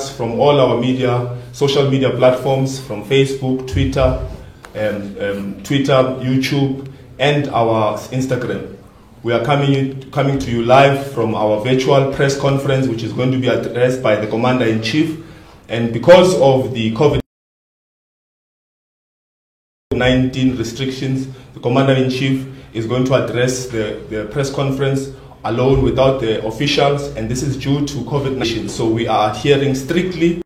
from all our social media platforms, from Facebook, Twitter, YouTube, and our Instagram. We are coming to you live from our virtual press conference, which is going to be addressed by the Commander-in-Chief. And because of the COVID-19 restrictions, the Commander-in-Chief is going to address the press conference alone without the officials, and this is due to COVID-19. So we are adhering strictly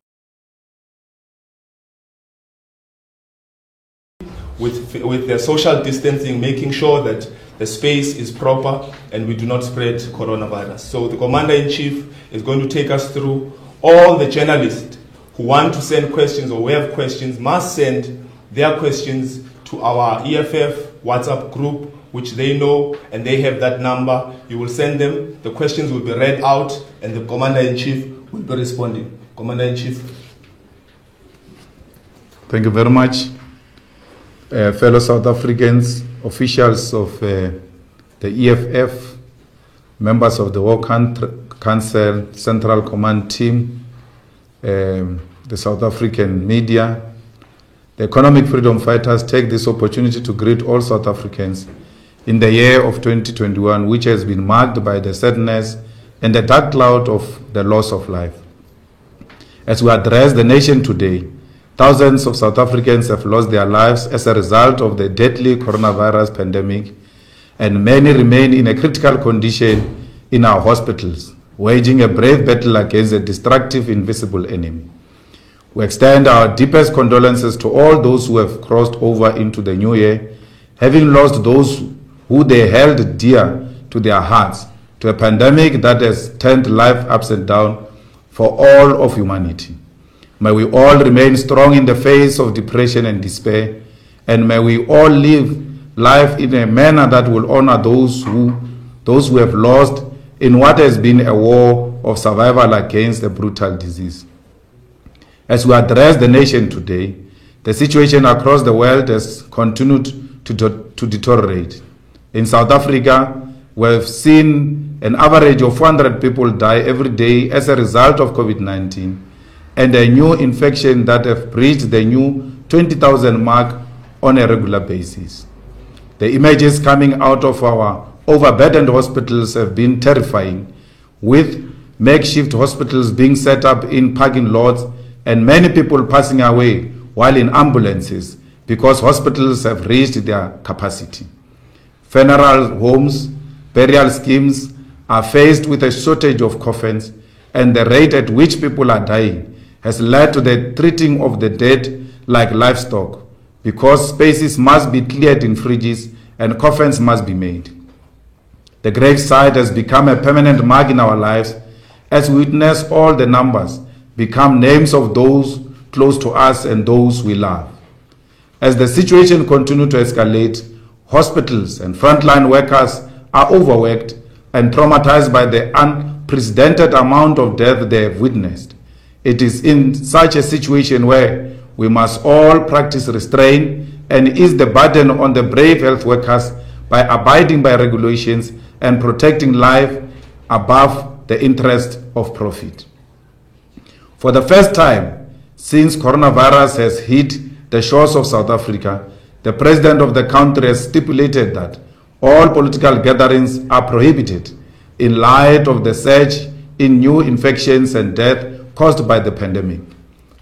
with the social distancing, making sure that the space is proper and we do not spread coronavirus. So the Commander-in-Chief is going to take us through. All the journalists who want to send questions or who have questions must send their questions to our EFF WhatsApp group, which they know, and they have that number. You will send them, the questions will be read out, and the Commander-in-Chief will be responding. Commander-in-Chief. Thank you very much. Fellow South Africans, officials of the EFF, members of the War Council, Central Command Team, the South African media, the economic freedom fighters, take this opportunity to greet all South Africans in the year of 2021, which has been marked by the sadness and the dark cloud of the loss of life. As we address the nation today, thousands of South Africans have lost their lives as a result of the deadly coronavirus pandemic, and many remain in a critical condition in our hospitals, waging a brave battle against a destructive, invisible enemy. We extend our deepest condolences to all those who have crossed over into the new year, having lost those who they held dear to their hearts, to a pandemic that has turned life upside down for all of humanity. May we all remain strong in the face of depression and despair, and may we all live life in a manner that will honor those who have lost in what has been a war of survival against a brutal disease. As we address the nation today, the situation across the world has continued to deteriorate. In South Africa, we have seen an average of 400 people die every day as a result of COVID-19, and a new infection that have breached the new 20,000 mark on a regular basis. The images coming out of our overburdened hospitals have been terrifying, with makeshift hospitals being set up in parking lots and many people passing away while in ambulances because hospitals have reached their capacity. Funeral homes, burial schemes are faced with a shortage of coffins, and the rate at which people are dying has led to the treating of the dead like livestock, because spaces must be cleared in fridges and coffins must be made. The graveside has become a permanent mark in our lives, as we witness all the numbers become names of those close to us and those we love. As the situation continues to escalate, hospitals and frontline workers are overworked and traumatized by the unprecedented amount of death they have witnessed. It is in such a situation where we must all practice restraint and ease the burden on the brave health workers by abiding by regulations and protecting life above the interest of profit. For the first time since coronavirus has hit the shores of South Africa, the President of the country has stipulated that all political gatherings are prohibited in light of the surge in new infections and death caused by the pandemic.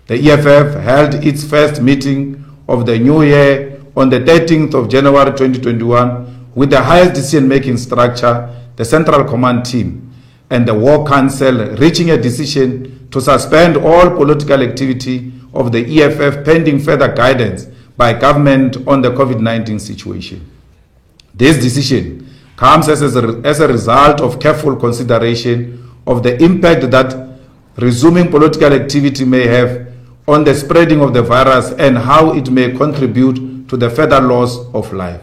The EFF held its first meeting of the new year on the 13th of January 2021 with the highest decision-making structure, the Central Command Team, and the War Council, reaching a decision to suspend all political activity of the EFF pending further guidance by government on the COVID-19 situation. This decision comes as a result of careful consideration of the impact that resuming political activity may have on the spreading of the virus and how it may contribute to the further loss of life.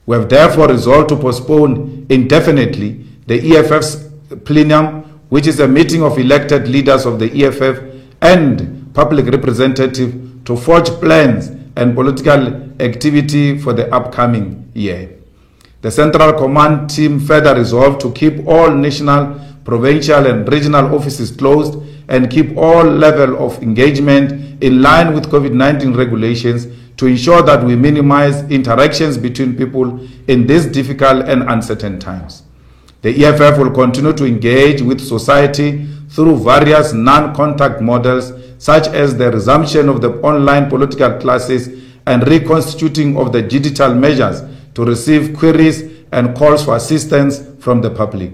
We have therefore resolved to postpone indefinitely the EFF's plenum, which is a meeting of elected leaders of the EFF and public representatives to forge plans and political activity for the upcoming year. The Central Command Team further resolved to keep all national, provincial and regional offices closed and keep all level of engagement in line with COVID-19 regulations to ensure that we minimize interactions between people in these difficult and uncertain times. The EFF will continue to engage with society through various non-contact models, such as the resumption of the online political classes and reconstituting of the digital measures to receive queries and calls for assistance from the public.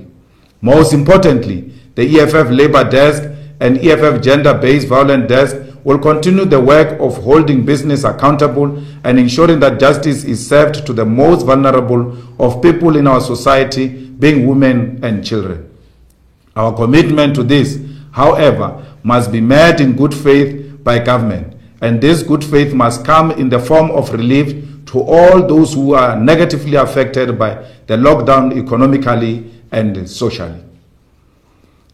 Most importantly, the EFF Labour Desk and EFF Gender-Based Violence Desk will continue the work of holding business accountable and ensuring that justice is served to the most vulnerable of people in our society, being women and children. Our commitment to this, however, must be met in good faith by government, and this good faith must come in the form of relief to all those who are negatively affected by the lockdown economically and socially.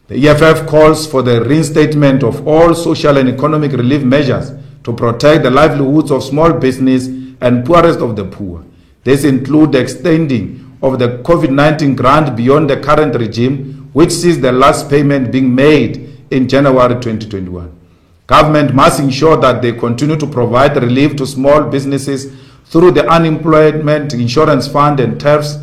The EFF calls for the reinstatement of all social and economic relief measures to protect the livelihoods of small business and poorest of the poor. This includes the extending of the COVID-19 grant beyond the current regime, which sees the last payment being made in January 2021. Government must ensure that they continue to provide relief to small businesses through the Unemployment Insurance Fund and TERF's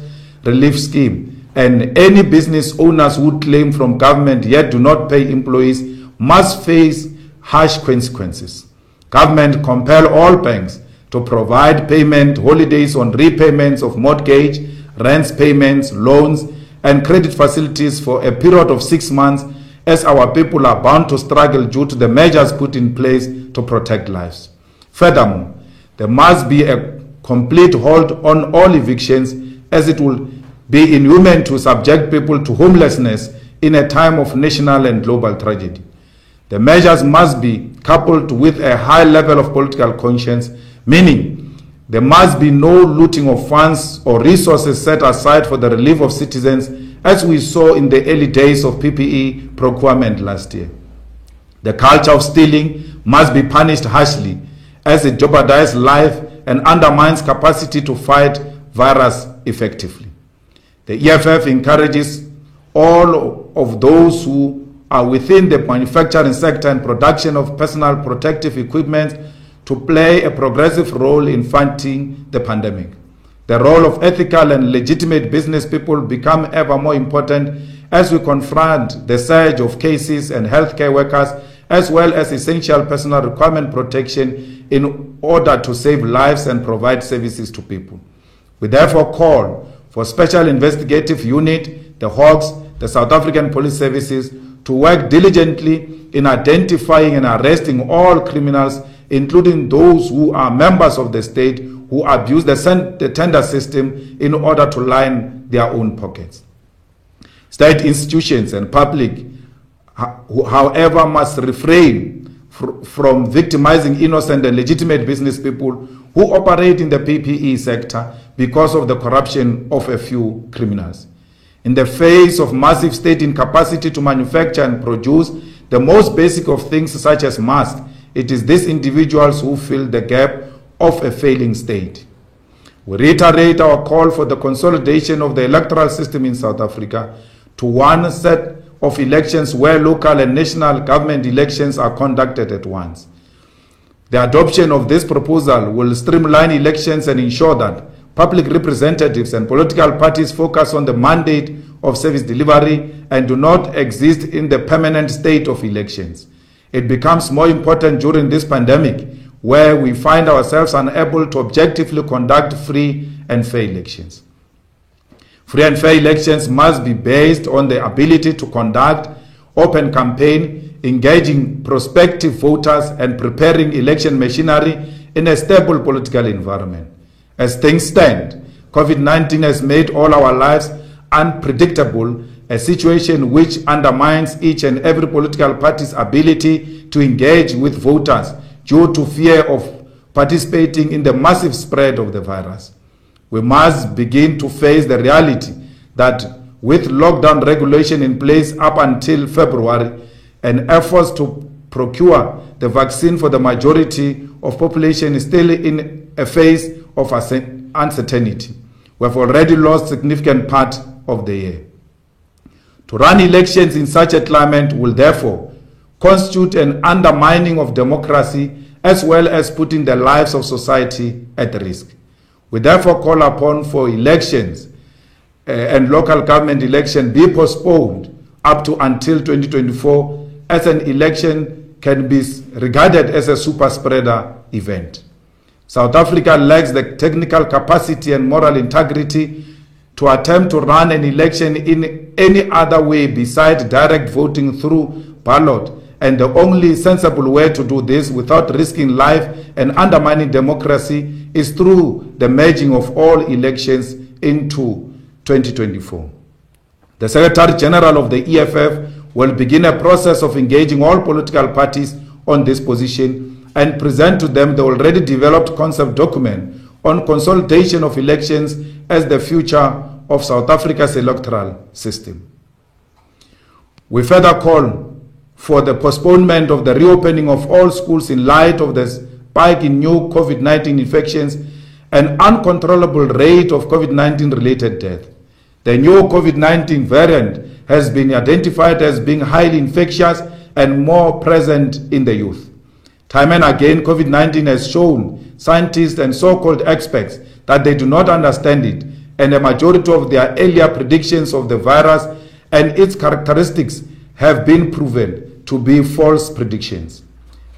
relief scheme. And any business owners who claim from government yet do not pay employees must face harsh consequences. Government compel all banks to provide payment holidays on repayments of mortgage, rents payments, loans, and credit facilities for a period of 6 months, as our people are bound to struggle due to the measures put in place to protect lives. Furthermore, there must be a complete halt on all evictions, as it will be inhuman to subject people to homelessness in a time of national and global tragedy. The measures must be coupled with a high level of political conscience, meaning there must be no looting of funds or resources set aside for the relief of citizens, as we saw in the early days of PPE procurement last year. The culture of stealing must be punished harshly, as it jeopardizes life and undermines capacity to fight virus effectively. The EFF encourages all of those who are within the manufacturing sector and production of personal protective equipment to play a progressive role in fighting the pandemic. The role of ethical and legitimate business people become ever more important as we confront the surge of cases and healthcare workers, as well as essential personal requirement protection in order to save lives and provide services to people. We therefore call for Special Investigative Unit, the Hawks, the South African Police Services, to work diligently in identifying and arresting all criminals, including those who are members of the state who abuse the tender system in order to line their own pockets. State institutions and public, however, must refrain from victimizing innocent and legitimate business people who operate in the PPE sector because of the corruption of a few criminals. In the face of massive state incapacity to manufacture and produce the most basic of things such as masks, it is these individuals who fill the gap of a failing state. We reiterate our call for the consolidation of the electoral system in South Africa to one set of elections where local and national government elections are conducted at once. The adoption of this proposal will streamline elections and ensure that public representatives and political parties focus on the mandate of service delivery and do not exist in the permanent state of elections. It becomes more important during this pandemic, where we find ourselves unable to objectively conduct free and fair elections. Free and fair elections must be based on the ability to conduct open campaign, engaging prospective voters, and preparing election machinery in a stable political environment. As things stand, COVID-19 has made all our lives unpredictable, a situation which undermines each and every political party's ability to engage with voters due to fear of participating in the massive spread of the virus. We must begin to face the reality that with lockdown regulation in place up until February and efforts to procure the vaccine for the majority of population is still in a phase of uncertainty. We have already lost significant part of the year. To run elections in such a climate will therefore constitute an undermining of democracy as well as putting the lives of society at risk. We therefore call upon for elections and local government election be postponed up to until 2024, as an election can be regarded as a super spreader event. South Africa lacks the technical capacity and moral integrity to attempt to run an election in any other way besides direct voting through ballot, and the only sensible way to do this without risking life and undermining democracy is through the merging of all elections into 2024. The Secretary General of the EFF will begin a process of engaging all political parties on this position and present to them the already developed concept document on consolidation of elections as the future of South Africa's electoral system. We further call for the postponement of the reopening of all schools in light of the spike in new COVID-19 infections and uncontrollable rate of COVID-19 related death. The new COVID-19 variant has been identified as being highly infectious and more present in the youth. Time and again, COVID-19 has shown scientists and so-called experts that they do not understand it, and a majority of their earlier predictions of the virus and its characteristics have been proven to be false predictions.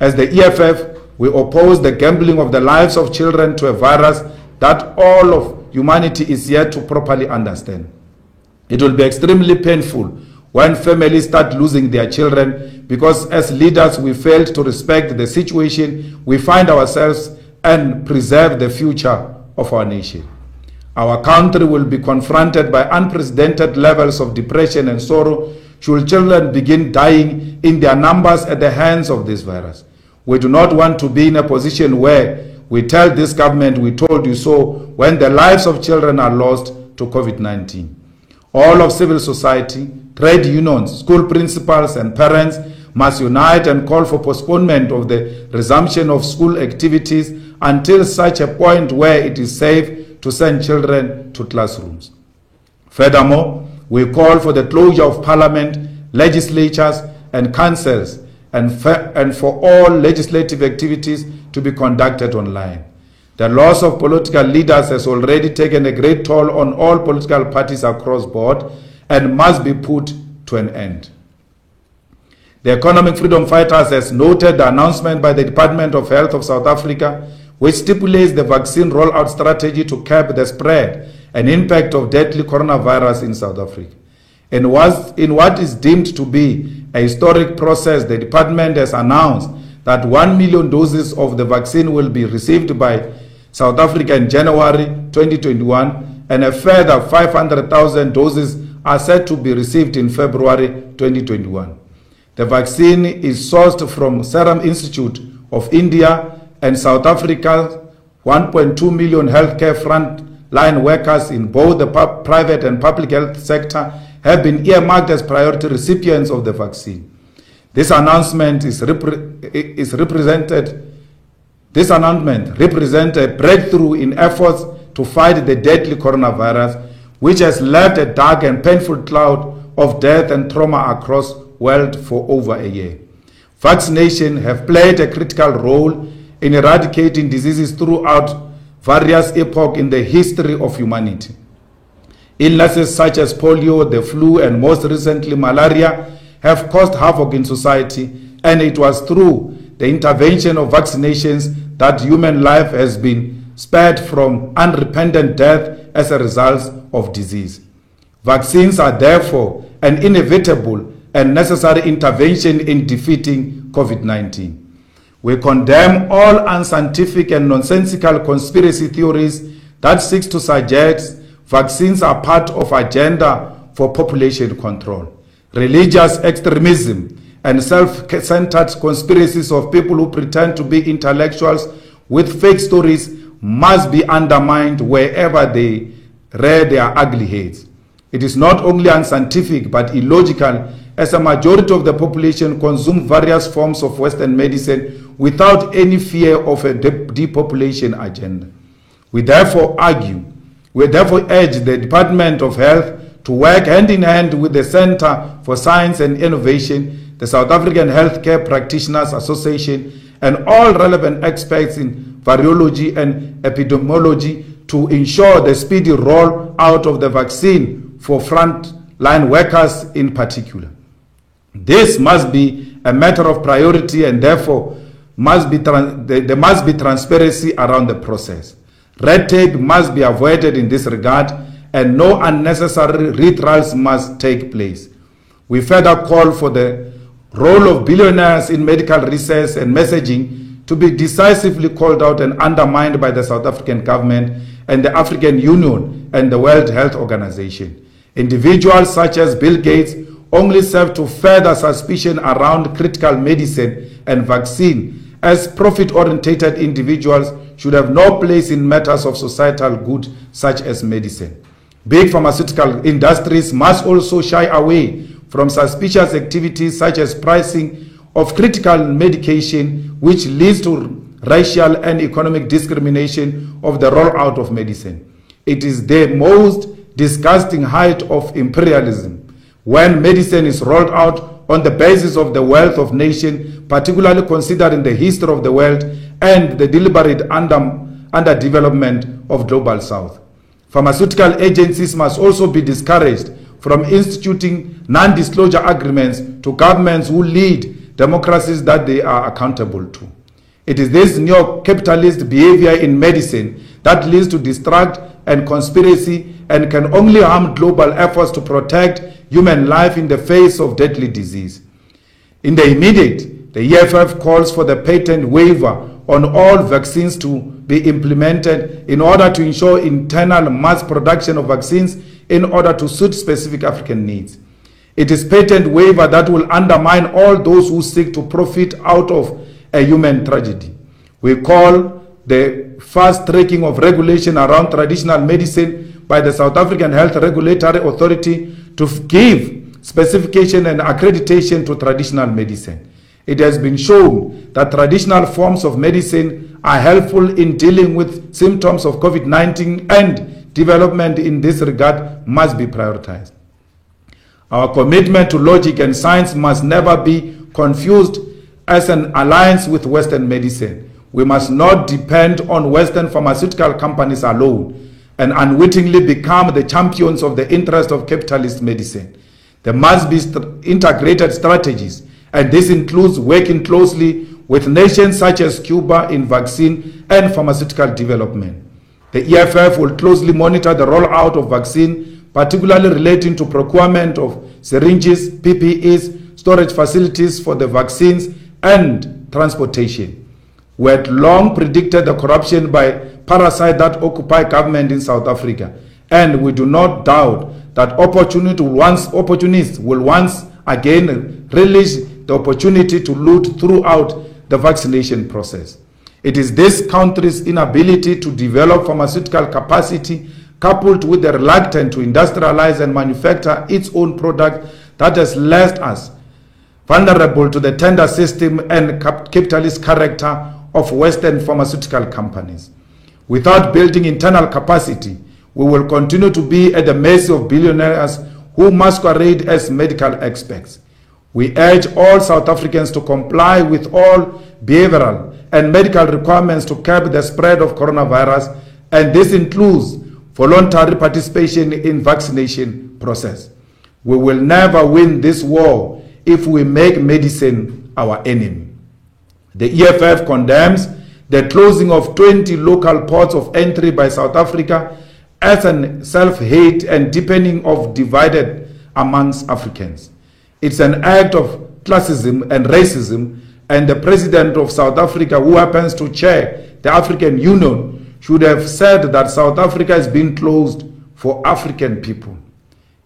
As the EFF, we oppose the gambling of the lives of children to a virus that all of humanity is yet to properly understand. It will be extremely painful when families start losing their children because as leaders we failed to respect the situation we find ourselves and preserve the future of our nation. Our country will be confronted by unprecedented levels of depression and sorrow should children begin dying in their numbers at the hands of this virus. We do not want to be in a position where we tell this government we told you so when the lives of children are lost to COVID-19. All of civil society, trade unions, school principals and parents must unite and call for postponement of the resumption of school activities until such a point where it is safe to send children to classrooms. Furthermore, we call for the closure of parliament, legislatures and councils and for all legislative activities to be conducted online. The loss of political leaders has already taken a great toll on all political parties across board and must be put to an end. The Economic Freedom Fighters has noted the announcement by the Department of Health of South Africa, which stipulates the vaccine rollout strategy to curb the spread and impact of deadly coronavirus in South Africa. In what is deemed to be a historic process, the department has announced that 1 million doses of the vaccine will be received by South Africa in January 2021, and a further 500,000 doses are set to be received in February 2021. The vaccine is sourced from Serum Institute of India, and South Africa's 1.2 million healthcare frontline workers in both the private and public health sector have been earmarked as priority recipients of the vaccine. This announcement represents a breakthrough in efforts to fight the deadly coronavirus, which has left a dark and painful cloud of death and trauma across the world for over a year. Vaccinations have played a critical role in eradicating diseases throughout various epochs in the history of humanity. Illnesses such as polio, the flu, and most recently malaria have caused havoc in society, and it was through the intervention of vaccinations that human life has been spared from unrepentant death as a result of disease. Vaccines are therefore an inevitable and necessary intervention in defeating COVID-19. We condemn all unscientific and nonsensical conspiracy theories that seek to suggest vaccines are part of agenda for population control. Religious extremism and self-centered conspiracies of people who pretend to be intellectuals with fake stories must be undermined wherever they rear their ugly heads. It is not only unscientific but illogical, as a majority of the population consume various forms of Western medicine without any fear of a depopulation agenda. We therefore urge the Department of Health to work hand in hand with the Center for Science and Innovation, the South African Healthcare Practitioners Association, and all relevant experts in virology and epidemiology to ensure the speedy roll out of the vaccine for frontline workers in particular. This must be a matter of priority, and therefore there must be transparency around the process. Red tape must be avoided in this regard, and no unnecessary retrials must take place. We further call for the role of billionaires in medical research and messaging to be decisively called out and undermined by the South African government and the African Union and the World Health Organization. Individuals such as Bill Gates only serve to further suspicion around critical medicine and vaccine, as profit-oriented individuals should have no place in matters of societal good such as medicine. Big pharmaceutical industries must also shy away from suspicious activities such as pricing of critical medication, which leads to racial and economic discrimination of the rollout of medicine. It is the most disgusting height of imperialism when medicine is rolled out on the basis of the wealth of nation, particularly considering the history of the world and the deliberate underdevelopment of global south. Pharmaceutical agencies must also be discouraged from instituting non-disclosure agreements to governments who lead democracies that they are accountable to. It is this neo-capitalist behavior in medicine that leads to distract and conspiracy and can only harm global efforts to protect human life in the face of deadly disease. In the immediate, the EFF calls for the patent waiver on all vaccines to be implemented in order to ensure internal mass production of vaccines in order to suit specific African needs. It is patent waiver that will undermine all those who seek to profit out of a human tragedy. We call the fast-tracking of regulation around traditional medicine by the South African Health Regulatory Authority to give specification and accreditation to traditional medicine. It has been shown that traditional forms of medicine are helpful in dealing with symptoms of COVID-19, and development in this regard must be prioritized. Our commitment to logic and science must never be confused as an alliance with Western medicine. We must not depend on Western pharmaceutical companies alone and unwittingly become the champions of the interest of capitalist medicine. There must be integrated strategies, and this includes working closely with nations such as Cuba in vaccine and pharmaceutical development. The EFF will closely monitor the rollout of vaccine, particularly relating to procurement of syringes, PPEs, storage facilities for the vaccines, and transportation. We had long predicted the corruption by parasites that occupy government in South Africa, and we do not doubt that opportunists will once again relish the opportunity to loot throughout the vaccination process. It is this country's inability to develop pharmaceutical capacity, coupled with the reluctance to industrialize and manufacture its own product, that has left us vulnerable to the tender system and capitalist character of Western pharmaceutical companies. Without building internal capacity, we will continue to be at the mercy of billionaires who masquerade as medical experts. We urge all South Africans to comply with all behavioral and medical requirements to curb the spread of coronavirus, and this includes voluntary participation in vaccination process. We will never win this war if we make medicine our enemy. The EFF condemns the closing of 20 local ports of entry by South Africa as an self-hate and deepening of divided amongst Africans. It's an act of classism and racism, and the president of South Africa, who happens to chair the African Union, should have said that South Africa is being closed for African people.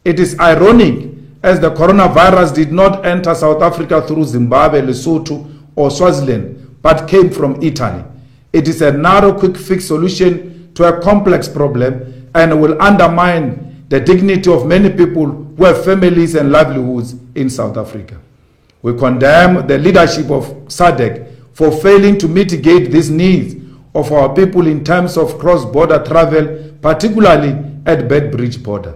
It is ironic, as the coronavirus did not enter South Africa through Zimbabwe, Lesotho, or Swaziland, but came from Italy. It is a narrow, quick fix solution to a complex problem and will undermine the dignity of many people who have families and livelihoods in South Africa. We condemn the leadership of SADC for failing to mitigate these needs of our people in terms of cross-border travel, particularly at Beitbridge border.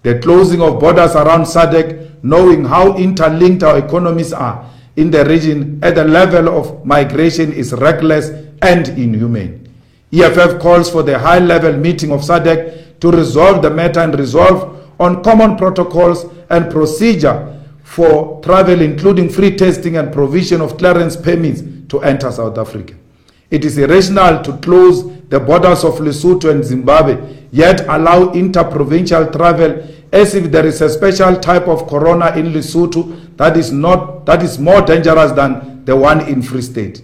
The closing of borders around SADC, knowing how interlinked our economies are in the region at the level of migration, is reckless and inhumane. EFF calls for the high-level meeting of SADC to resolve the matter and resolve on common protocols and procedure for travel, including free testing and provision of clearance permits to enter South Africa. It is irrational to close the borders of Lesotho and Zimbabwe, yet allow interprovincial travel as if there is a special type of corona in Lesotho that is more dangerous than the one in Free State.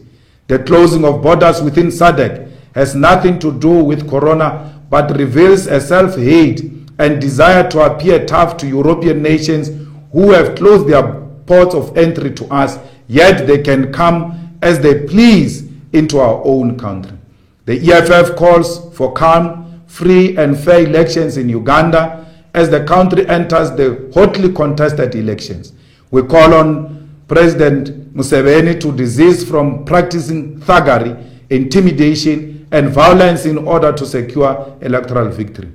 The closing of borders within SADC has nothing to do with corona, but reveals a self-hate and desire to appear tough to European nations who have closed their ports of entry to us, yet they can come as they please into our own country. The EFF calls for calm, free and fair elections in Uganda as the country enters the hotly contested elections. We call on President Museveni to desist from practicing thuggery, intimidation and violence in order to secure electoral victory.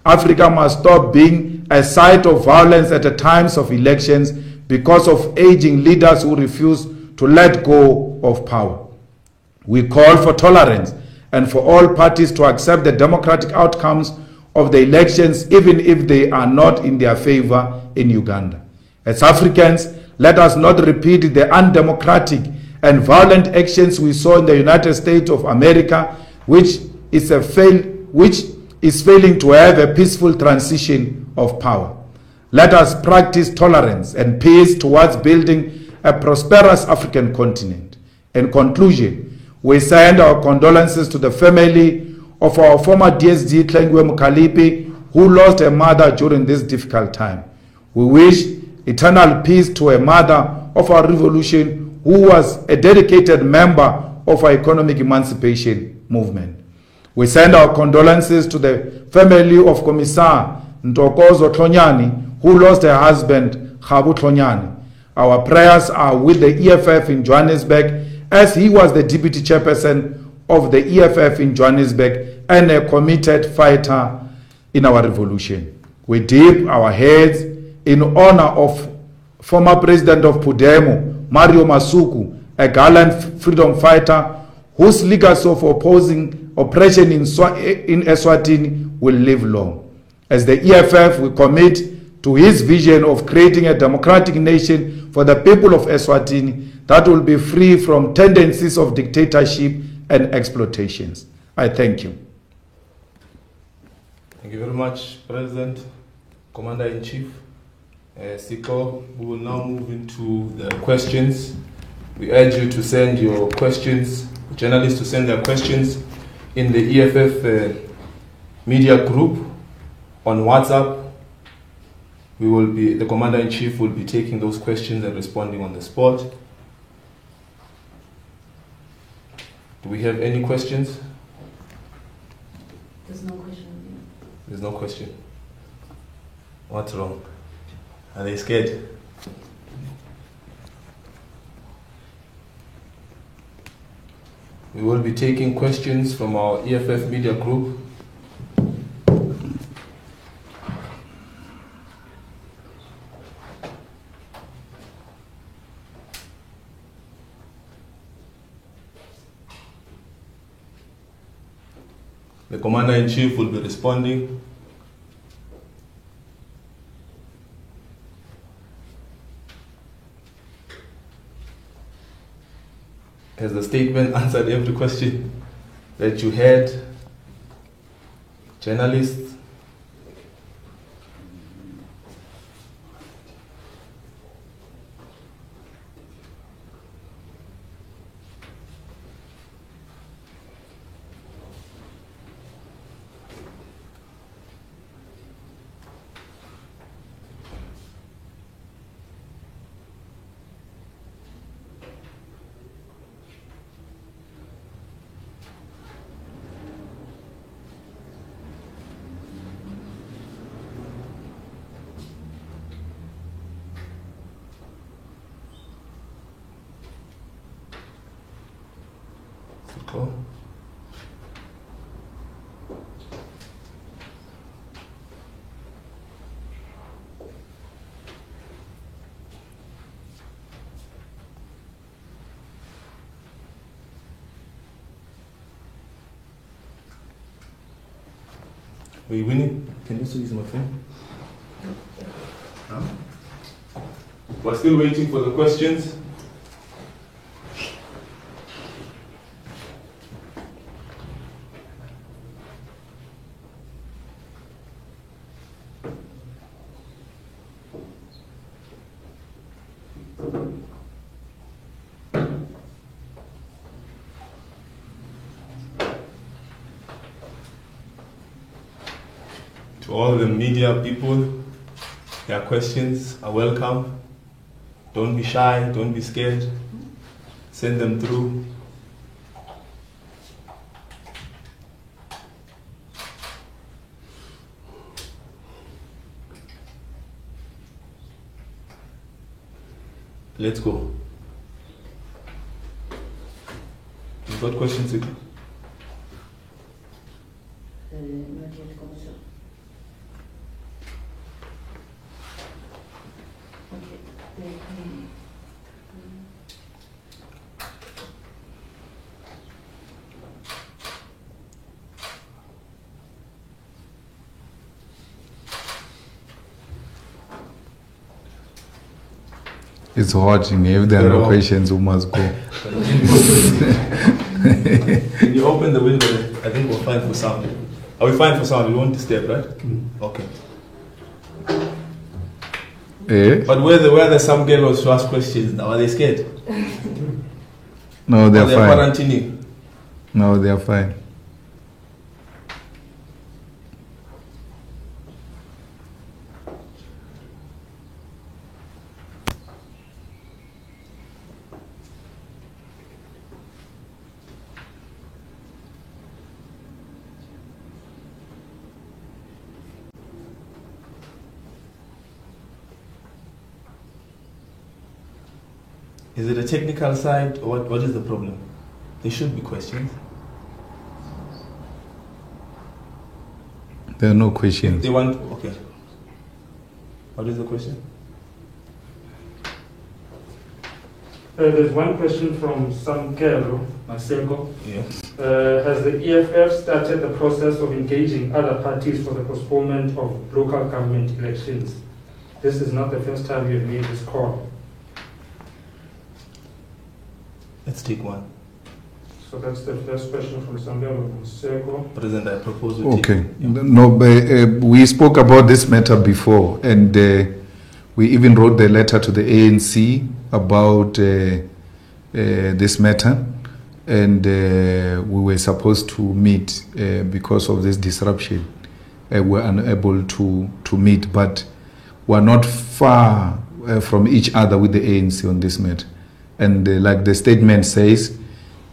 Africa must stop being a site of violence at the times of elections because of aging leaders who refuse to let go of power. We call for tolerance and for all parties to accept the democratic outcomes of the elections, even if they are not in their favor in Uganda. As Africans, let us not repeat the undemocratic and violent actions we saw in the United States of America, which is failing to have a peaceful transition of power. Let us practice tolerance and peace towards building a prosperous African continent. In conclusion, we send our condolences to the family of our former DSD Tlengwe Mukalipi, who lost a mother during this difficult time. We wish eternal peace to a mother of our revolution who was a dedicated member of our economic emancipation movement. We send our condolences to the family of Commissar Ntokozo Tlonyani, who lost her husband, Khabu Tlonyani. Our prayers are with the EFF in Johannesburg, as he was the deputy chairperson of the EFF in Johannesburg and a committed fighter in our revolution. We dip our heads in honor of former president of Pudemo, Mario Masuku, a gallant freedom fighter whose legacy of opposing oppression in Eswatini will live long. As the EFF, we commit to his vision of creating a democratic nation for the people of Eswatini that will be free from tendencies of dictatorship and exploitations. I thank you. Thank you very much, President, Commander-in-Chief. Siko, we will now move into the questions. We urge you to send your questions, journalists to send their questions in the EFF media group on WhatsApp. The Commander-in-Chief will be taking those questions and responding on the spot. Do we have any questions? There's no question. There's no question. What's wrong? Are they scared? We will be taking questions from our EFF media group. The Commander-in-Chief will be responding. Has the statement answered every question that you had, journalists? Cool. Are we winning? Can you also use my phone? Huh? We're still waiting for the questions. To all the media people, their questions are welcome. Don't be shy, don't be scared. Send them through. Let's go. You've got questions, Sita? Not yet, Commissioner. It's watching. If there are no questions, we must go. Can you open the window? I think we're fine for sound. Are we fine for sound? We won't disturb, right? Okay. But where there's some girls to ask questions now, are they scared? No, they're fine. Quarantining? No, they're fine. Is it a technical side, or what is the problem? There should be questions. There are no questions. They want, okay. What is the question? There's one question from Samkelo Maseko. Yeah. Has the EFF started the process of engaging other parties for the postponement of local government elections? This is not the first time you have made this call. Let's take one. So that's the first question from Samkelo Maseko. President, I propose we Okay. take. Yeah. No, but, we spoke about this matter before, and we even wrote the letter to the ANC about this matter, and we were supposed to meet because of this disruption. We were unable to meet, but we're not far from each other with the ANC on this matter. And like the statement says,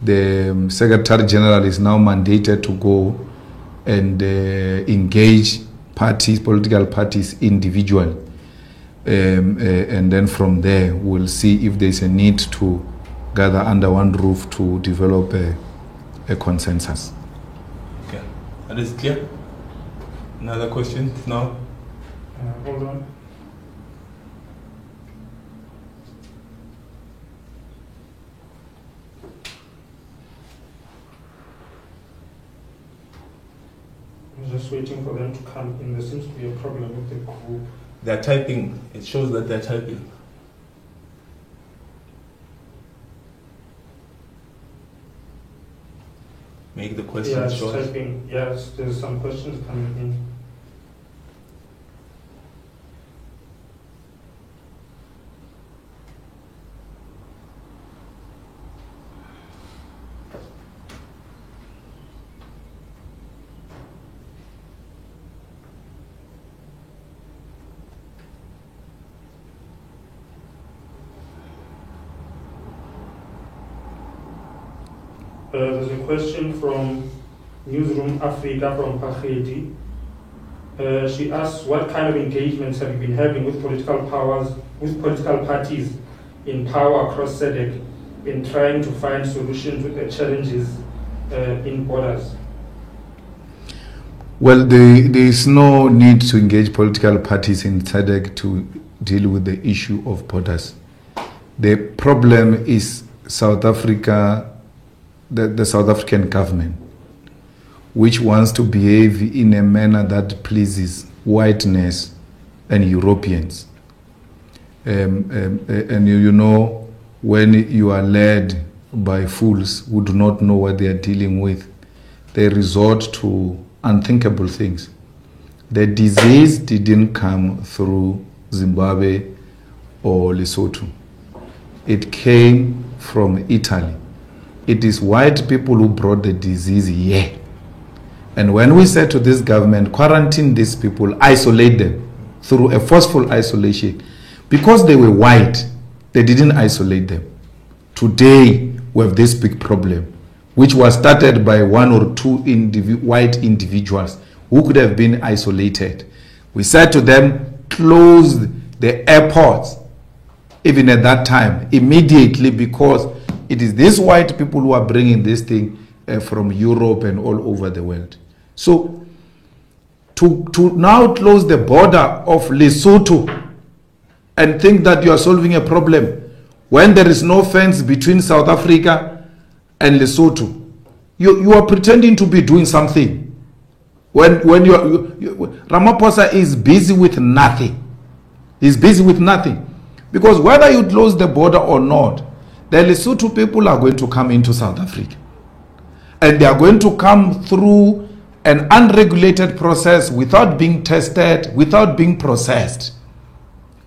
the Secretary General is now mandated to go and engage parties, political parties individually. And then from there, we'll see if there's a need to gather under one roof to develop a consensus. Okay. That is clear? Another question? No? Hold on. I'm just waiting for them to come in. There seems to be a problem with the group. They're typing. It shows that they're typing. Make the question Yeah, it's short. typing. Yes, there's some questions coming in. There's a question from Newsroom Africa from Pachedi. She asks, what kind of engagements have you been having with political parties in power across SADC in trying to find solutions with the challenges in borders? Well, there is no need to engage political parties in SADC to deal with the issue of borders. The problem is South Africa, the South African government. which wants to behave in a manner that pleases whiteness and Europeans. And you know, when you are led by fools who do not know what they are dealing with, they resort to unthinkable things. The disease didn't come through Zimbabwe or Lesotho. It came from Italy. It is white people who brought the disease here. And when we said to this government, quarantine these people, isolate them through a forceful isolation, because they were white, they didn't isolate them. Today, we have this big problem, which was started by one or two white individuals who could have been isolated. We said to them, close the airports, even at that time, immediately, because it is these white people who are bringing this thing from Europe and all over the world. So, to now close the border of Lesotho and think that you are solving a problem when there is no fence between South Africa and Lesotho, you are pretending to be doing something. When Ramaphosa is busy with nothing. He's busy with nothing. Because whether you close the border or not, the Lesotho people are going to come into South Africa. And they are going to come through an unregulated process without being tested, without being processed.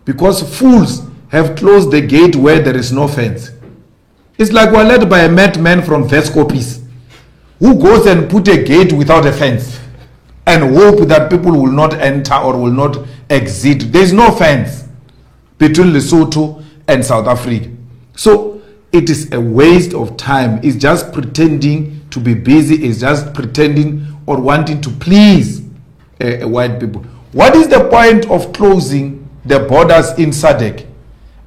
Because fools have closed the gate where there is no fence. It's like we're led by a madman from Vescopis who goes and put a gate without a fence and hope that people will not enter or will not exit. There's no fence between Lesotho and South Africa. So it is a waste of time. It's just pretending to be busy. It's just pretending or wanting to please white people. What is the point of closing the borders in SADC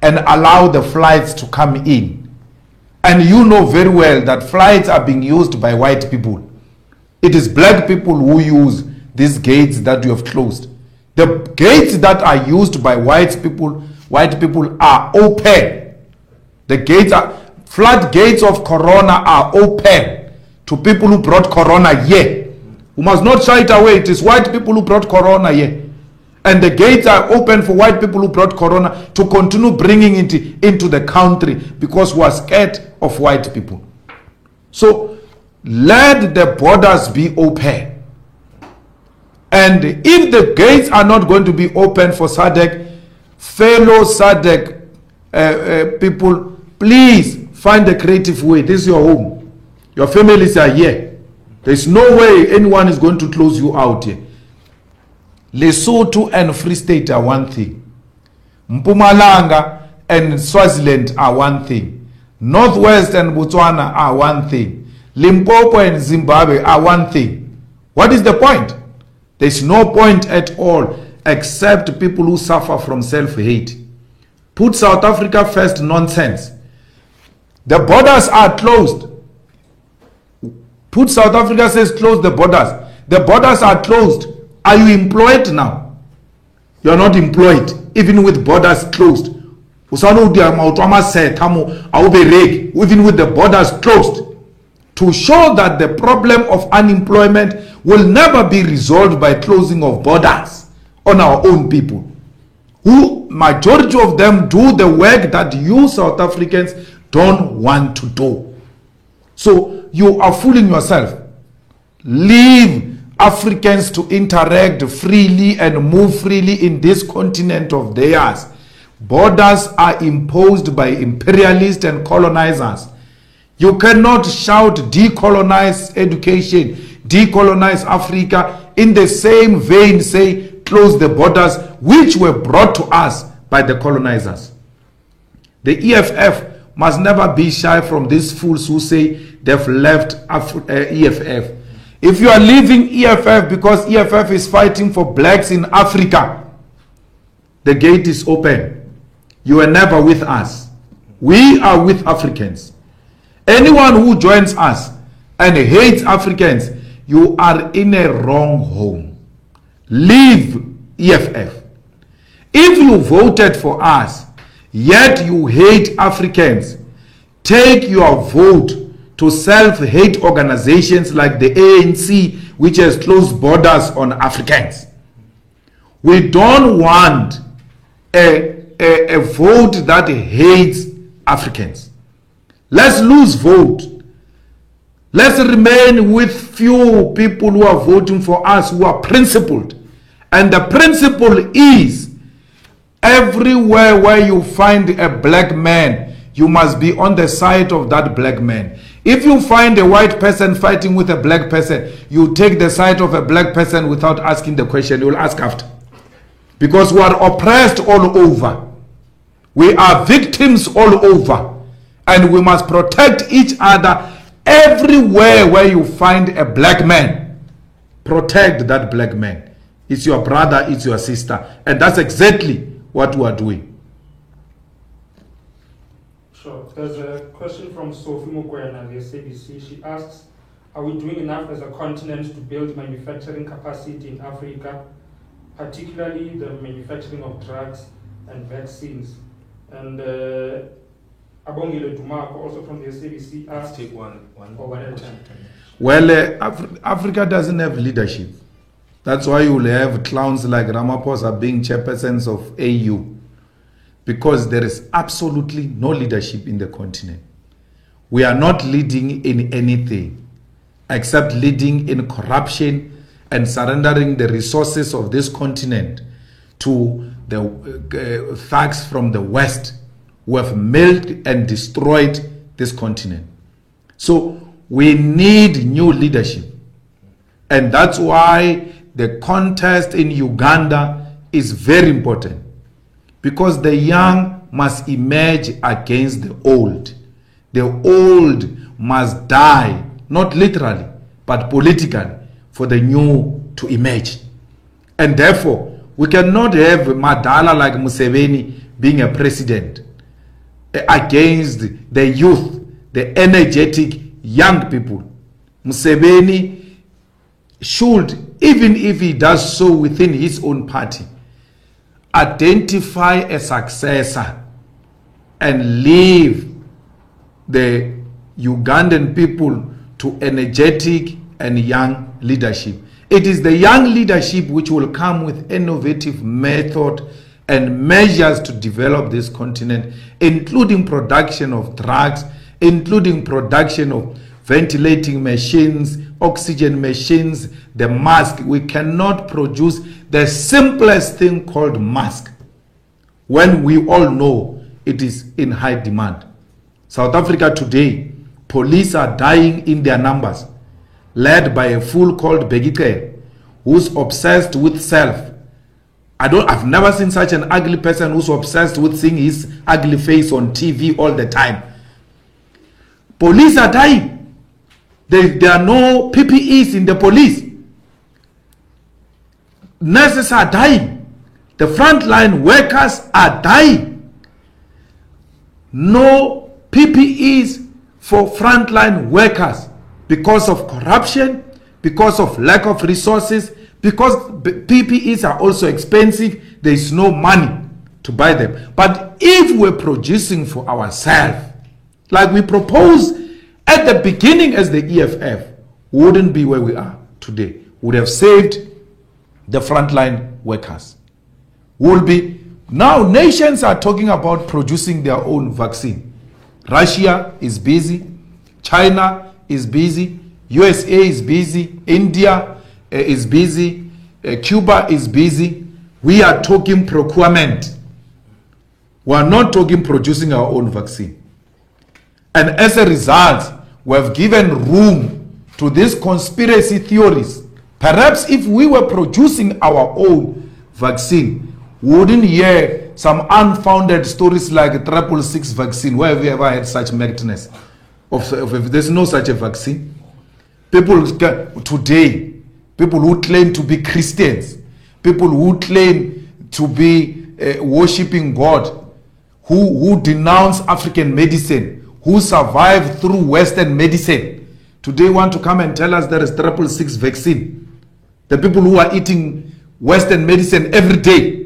and allow the flights to come in? And you know very well that flights are being used by white people. It is black people who use these gates that you have closed. The gates that are used by white people are open. The gates are, floodgates of corona are open to people who brought corona here. We must not shy it away. It is white people who brought corona here. And the gates are open for white people who brought corona to continue bringing it into the country because we are scared of white people. So let the borders be open. And if the gates are not going to be open for SADC, fellow SADC people, please find a creative way. This is your home. Your families are here. There's no way anyone is going to close you out here. Lesotho and Free State are one thing. Mpumalanga and Swaziland are one thing. Northwest and Botswana are one thing. Limpopo and Zimbabwe are one thing. What is the point? There's no point at all except people who suffer from self-hate. Put South Africa first nonsense. The borders are closed. Put South Africa says close the borders. The borders are closed. Are you employed now? You are not employed, even with borders closed. Even with the borders closed. To show that the problem of unemployment will never be resolved by closing of borders on our own people, who majority of them do the work that you South Africans don't want to do. So you are fooling yourself. Leave Africans to interact freely and move freely in this continent of theirs. Borders are imposed by imperialists and colonizers. You cannot shout decolonize education, decolonize Africa, in the same vein say close the borders which were brought to us by the colonizers. The EFF must never be shy from these fools who say they've left EFF. If you are leaving EFF because EFF is fighting for blacks in Africa, the gate is open. You are never with us. We are with Africans. Anyone who joins us and hates Africans, you are in a wrong home. Leave EFF. If you voted for us, yet you hate Africans, take your vote to self-hate organizations like the ANC, which has closed borders on Africans. We don't want a vote that hates Africans. Let's lose vote. Let's remain with few people who are voting for us, who are principled. And the principle is, everywhere where you find a black man, you must be on the side of that black man. If you find a white person fighting with a black person, you take the side of a black person without asking the question. You will ask after. Because we are oppressed all over. We are victims all over. And we must protect each other. Everywhere where you find a black man, protect that black man. It's your brother, it's your sister. And that's exactly what we are doing. Sure. There's a question from Sophie Mukwena, the SABC. She asks, are we doing enough as a continent to build manufacturing capacity in Africa, particularly the manufacturing of drugs and vaccines? And Abongile Dumako, also from the SABC, asks... Take one at a time. Well, Africa doesn't have leadership. That's why you will have clowns like Ramaphosa being chairpersons of AU. Because there is absolutely no leadership in the continent. We are not leading in anything except leading in corruption and surrendering the resources of this continent to the thugs from the West who have milked and destroyed this continent. So we need new leadership. And that's why the contest in Uganda is very important. Because the young must emerge against the old. The old must die, not literally, but politically, for the new to emerge. And therefore, we cannot have Madala like Museveni being a president against the youth, the energetic young people. Museveni should, even if he does so within his own party, identify a successor and leave the Ugandan people to energetic and young leadership. It is the young leadership which will come with innovative method and measures to develop this continent, including production of drugs, including production of ventilating machines, oxygen machines, the mask. We cannot produce the simplest thing called mask when we all know it is in high demand. South Africa today, police are dying in their numbers, led by a fool called Begike, who's obsessed with self. I've never seen such an ugly person who's obsessed with seeing his ugly face on TV all the time. Police are dying. There are no PPEs in the police. Nurses are dying. The frontline workers are dying. No PPEs for frontline workers because of corruption, because of lack of resources, because PPEs are also expensive. There is no money to buy them. But if we're producing for ourselves, like we proposed at the beginning as the EFF, we wouldn't be where we are today. We would have saved the frontline workers. Now nations are talking about producing their own vaccine. Russia is busy, China is busy, USA is busy, India is busy, Cuba is busy. We are talking procurement. We are not talking producing our own vaccine. And as a result, we have given room to these conspiracy theories. Perhaps if we were producing our own vaccine, we wouldn't hear some unfounded stories like 666 vaccine. Where have we ever had such madness? There's no such a vaccine. People today, people who claim to be Christians, people who claim to be worshipping God, who denounce African medicine, who survive through Western medicine, today want to come and tell us there is 666 vaccine. The people who are eating Western medicine every day.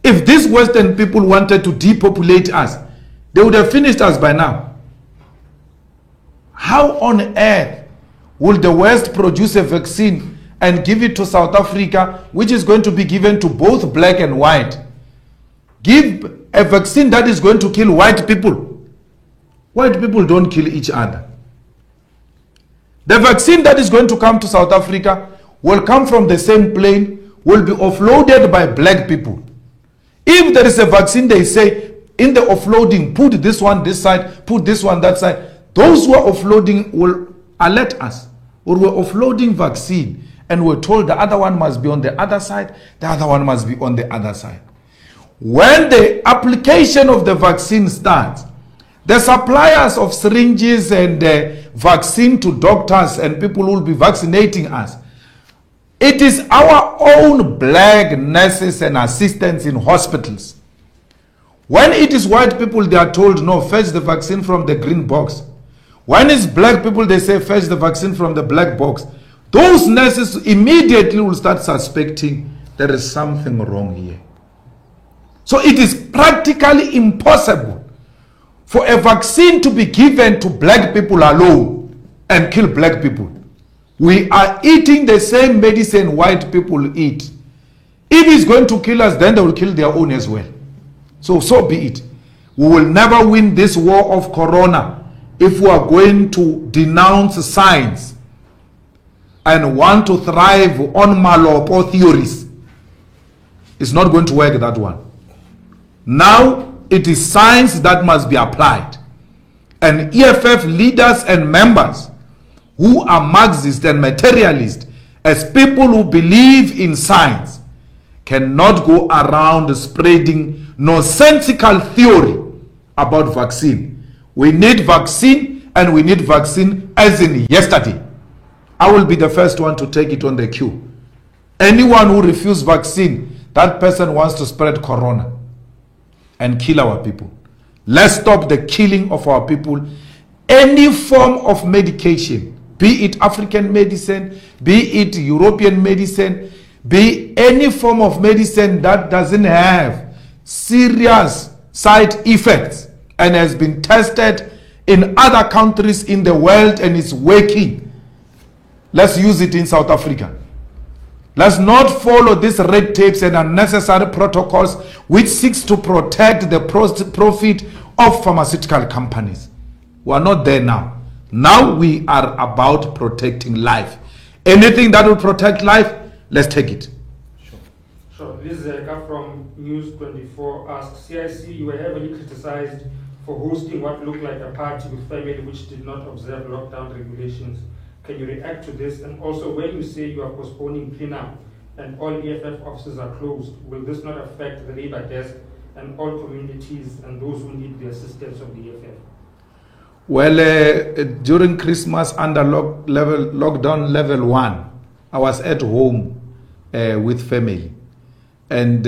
If these Western people wanted to depopulate us, they would have finished us by now. How on earth will the West produce a vaccine and give it to South Africa, which is going to be given to both black and white? Give a vaccine that is going to kill white people. White people don't kill each other. The vaccine that is going to come to South Africa will come from the same plane, will be offloaded by black people. If there is a vaccine, they say, in the offloading, put this one this side, put this one that side. Those who are offloading will alert us. Or we're offloading vaccine and we're told the other one must be on the other side, the other one must be on the other side. When the application of the vaccine starts, the suppliers of syringes and vaccine to doctors and people who will be vaccinating us, it is our own black nurses and assistants in hospitals. When it is white people, they are told, no, fetch the vaccine from the green box. When it's black people, they say, fetch the vaccine from the black box. Those nurses immediately will start suspecting there is something wrong here. So it is practically impossible for a vaccine to be given to black people alone and kill black people. We are eating the same medicine white people eat. If it's going to kill us, then they will kill their own as well. So be it. We will never win this war of corona if we are going to denounce science and want to thrive on Malopo theories. It's not going to work, that one. Now, it is science that must be applied. And EFF leaders and members who are Marxist and materialist, as people who believe in science, cannot go around spreading nonsensical theory about vaccine. We need vaccine, and we need vaccine as in yesterday. I will be the first one to take it on the queue. Anyone who refuses vaccine, that person wants to spread corona and kill our people. Let's stop the killing of our people. Any form of medication, be it African medicine, be it European medicine, be any form of medicine that doesn't have serious side effects and has been tested in other countries in the world and is working, let's use it in South Africa. Let's not follow these red tapes and unnecessary protocols which seeks to protect the profit of pharmaceutical companies. We are not there now. Now we are about protecting life. Anything that will protect life, let's take it. Sure. Liz Zeka from News 24 asks, CIC, you were heavily criticized for hosting what looked like a party with family which did not observe lockdown regulations. Can you react to this? And also, when you say you are postponing cleanup and all EFF offices are closed, will this not affect the labor desk and all communities and those who need the assistance of the EFF? Well, during Christmas under lockdown level 1, I was at home with family. And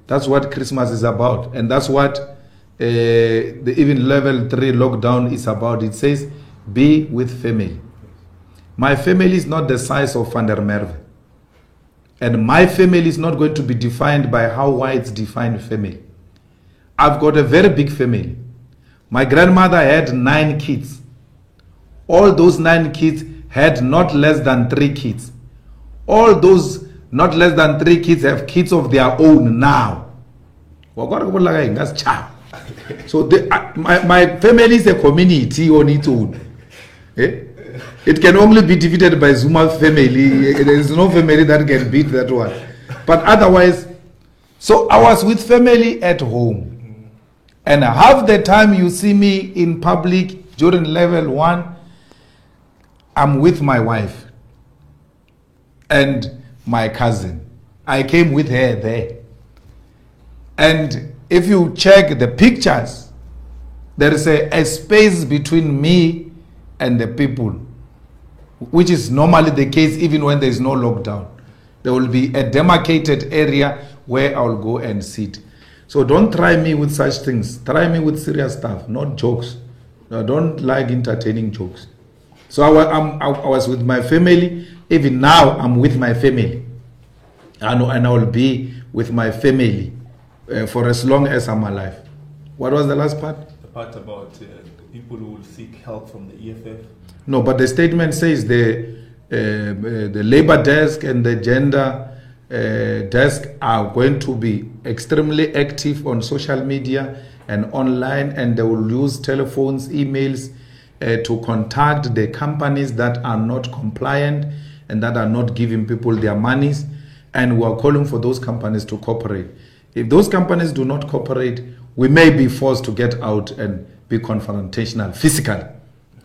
that's what Christmas is about. And that's what even level 3 lockdown is about. It says, be with family. My family is not the size of Van der Merwe. And my family is not going to be defined by how whites define family. I've got a very big family. My grandmother had 9 kids. All those 9 kids had not less than 3 kids. All those not less than 3 kids have kids of their own now. That's child. So my family is a community on its own. It can only be defeated by Zuma family. There is no family that can beat that one. But otherwise, so I was with family at home. And half the time you see me in public during level 1, I'm with my wife and my cousin. I came with her there. And if you check the pictures, there is a space between me and the people, which is normally the case even when there is no lockdown. There will be a demarcated area where I will go and sit. So don't try me with such things. Try me with serious stuff, not jokes. I don't like entertaining jokes. So I was with my family. Even now, I'm with my family. And I will be with my family for as long as I'm alive. What was the last part? The part about people who will seek help from the EFF? No, but the statement says the labor desk and the gender desk are going to be extremely active on social media and online, and they will use telephones, emails to contact the companies that are not compliant and that are not giving people their monies, and we are calling for those companies to cooperate. If those companies do not cooperate, we may be forced to get out and be confrontational physically.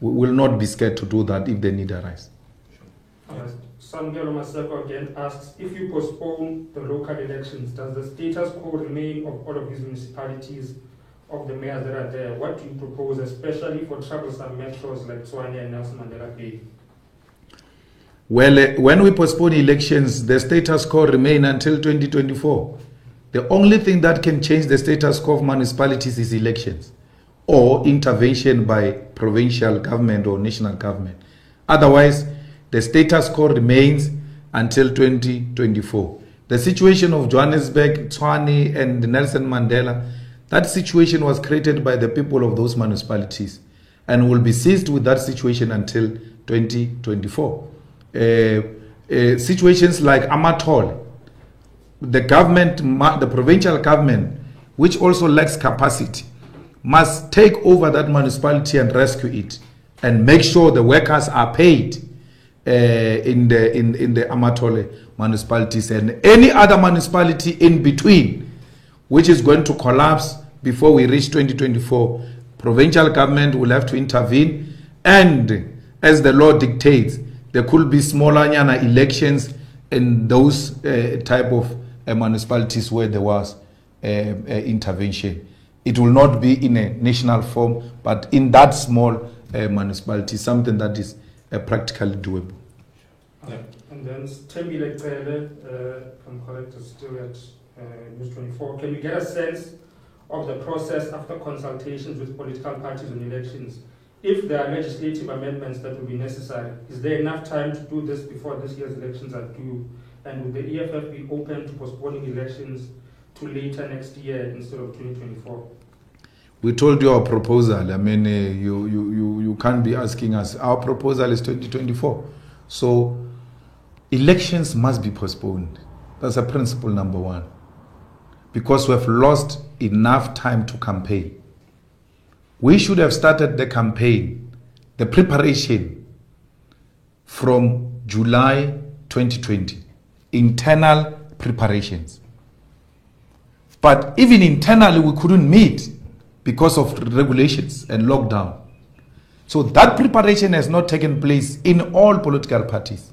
We will not be scared to do that if the need arises. Samgelo Maseko again asks, if you postpone the local elections, does the status quo remain of all of these municipalities, of the mayors that are there? What do you propose, especially for troublesome metros like Tshwane and Nelson Mandela Bay? Well, when we postpone elections, the status quo remain until 2024. The only thing that can change the status quo of municipalities is elections or intervention by provincial government or national government. Otherwise, the status quo remains until 2024. The situation of Johannesburg, Tshwane, and Nelson Mandela, that situation was created by the people of those municipalities and will be seized with that situation until 2024. Situations like Amatol, the government, the provincial government, which also lacks capacity, must take over that municipality and rescue it and make sure the workers are paid in the Amatole municipalities and any other municipality in between, which is going to collapse before we reach 2024. Provincial government will have to intervene, and as the law dictates, there could be smaller elections in those type of municipalities where there was intervention. It will not be in a national form, but in that small municipality, something that is practically doable. Yeah. And then Tembile Cele, I'm correct, is still at News 24. Can we get a sense of the process after consultations with political parties on elections? If there are legislative amendments that will be necessary, is there enough time to do this before this year's elections are due? And would the EFF be open to postponing elections to later next year instead of 2024? We told you our proposal. I mean, you can't be asking us. Our proposal is 2024. So elections must be postponed. That's a principle number one. Because we have lost enough time to campaign. We should have started the campaign, the preparation, from July 2020. Internal preparations. But even internally, we couldn't meet because of regulations and lockdown. So that preparation has not taken place in all political parties.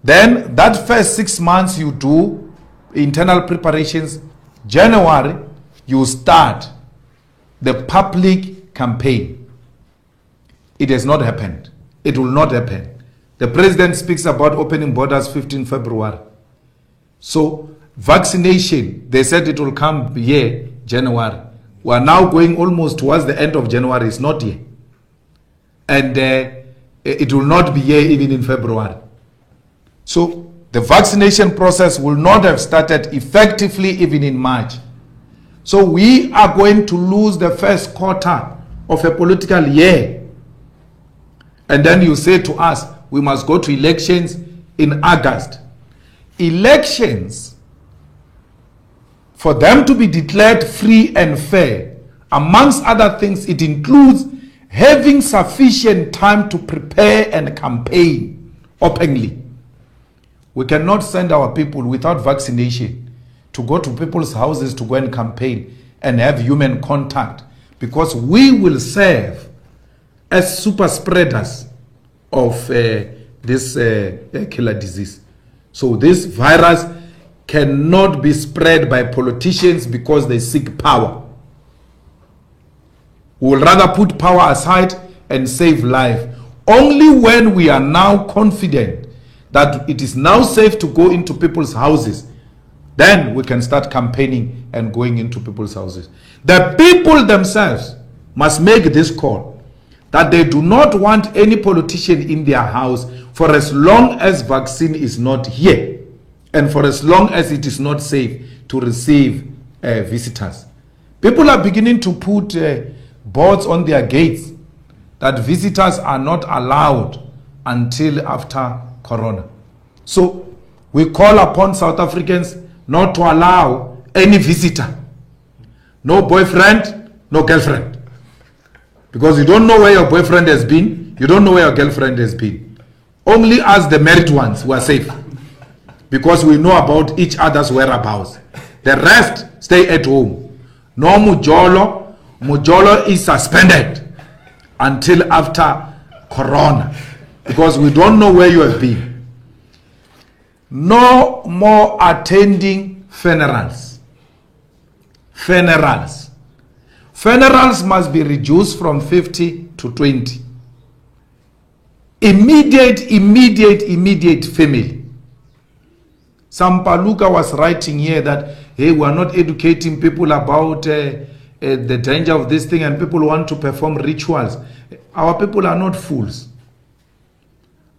Then that first 6 months you do internal preparations. January, you start the public campaign. It has not happened. It will not happen. The president speaks about opening borders 15 February. So vaccination, they said it will come here, January. We are now going almost towards the end of January. It's not here. And it will not be here even in February. So the vaccination process will not have started effectively even in March. So we are going to lose the first quarter of a political year. And then you say to us, we must go to elections in August. Elections, for them to be declared free and fair, amongst other things, it includes having sufficient time to prepare and campaign openly. We cannot send our people without vaccination to go to people's houses to go and campaign and have human contact, because we will serve as super spreaders of this killer disease. So this virus cannot be spread by politicians because they seek power. We will rather put power aside and save life. Only when we are now confident that it is now safe to go into people's houses, then we can start campaigning and going into people's houses. The people themselves must make this call that they do not want any politician in their house for as long as vaccine is not here and for as long as it is not safe to receive visitors. People are beginning to put boards on their gates that visitors are not allowed until after Corona. So we call upon South Africans not to allow any visitor. No boyfriend, no girlfriend. Because you don't know where your boyfriend has been, you don't know where your girlfriend has been. Only us, the married ones, who are safe. Because we know about each other's whereabouts. The rest, stay at home. No mujolo. Mujolo is suspended until after Corona. Because we don't know where you have been. No more attending funerals. Funerals. Funerals must be reduced from 50 to 20. Immediate family. Sampaluka was writing here that, hey, we are not educating people about the danger of this thing, and people want to perform rituals. Our people are not fools.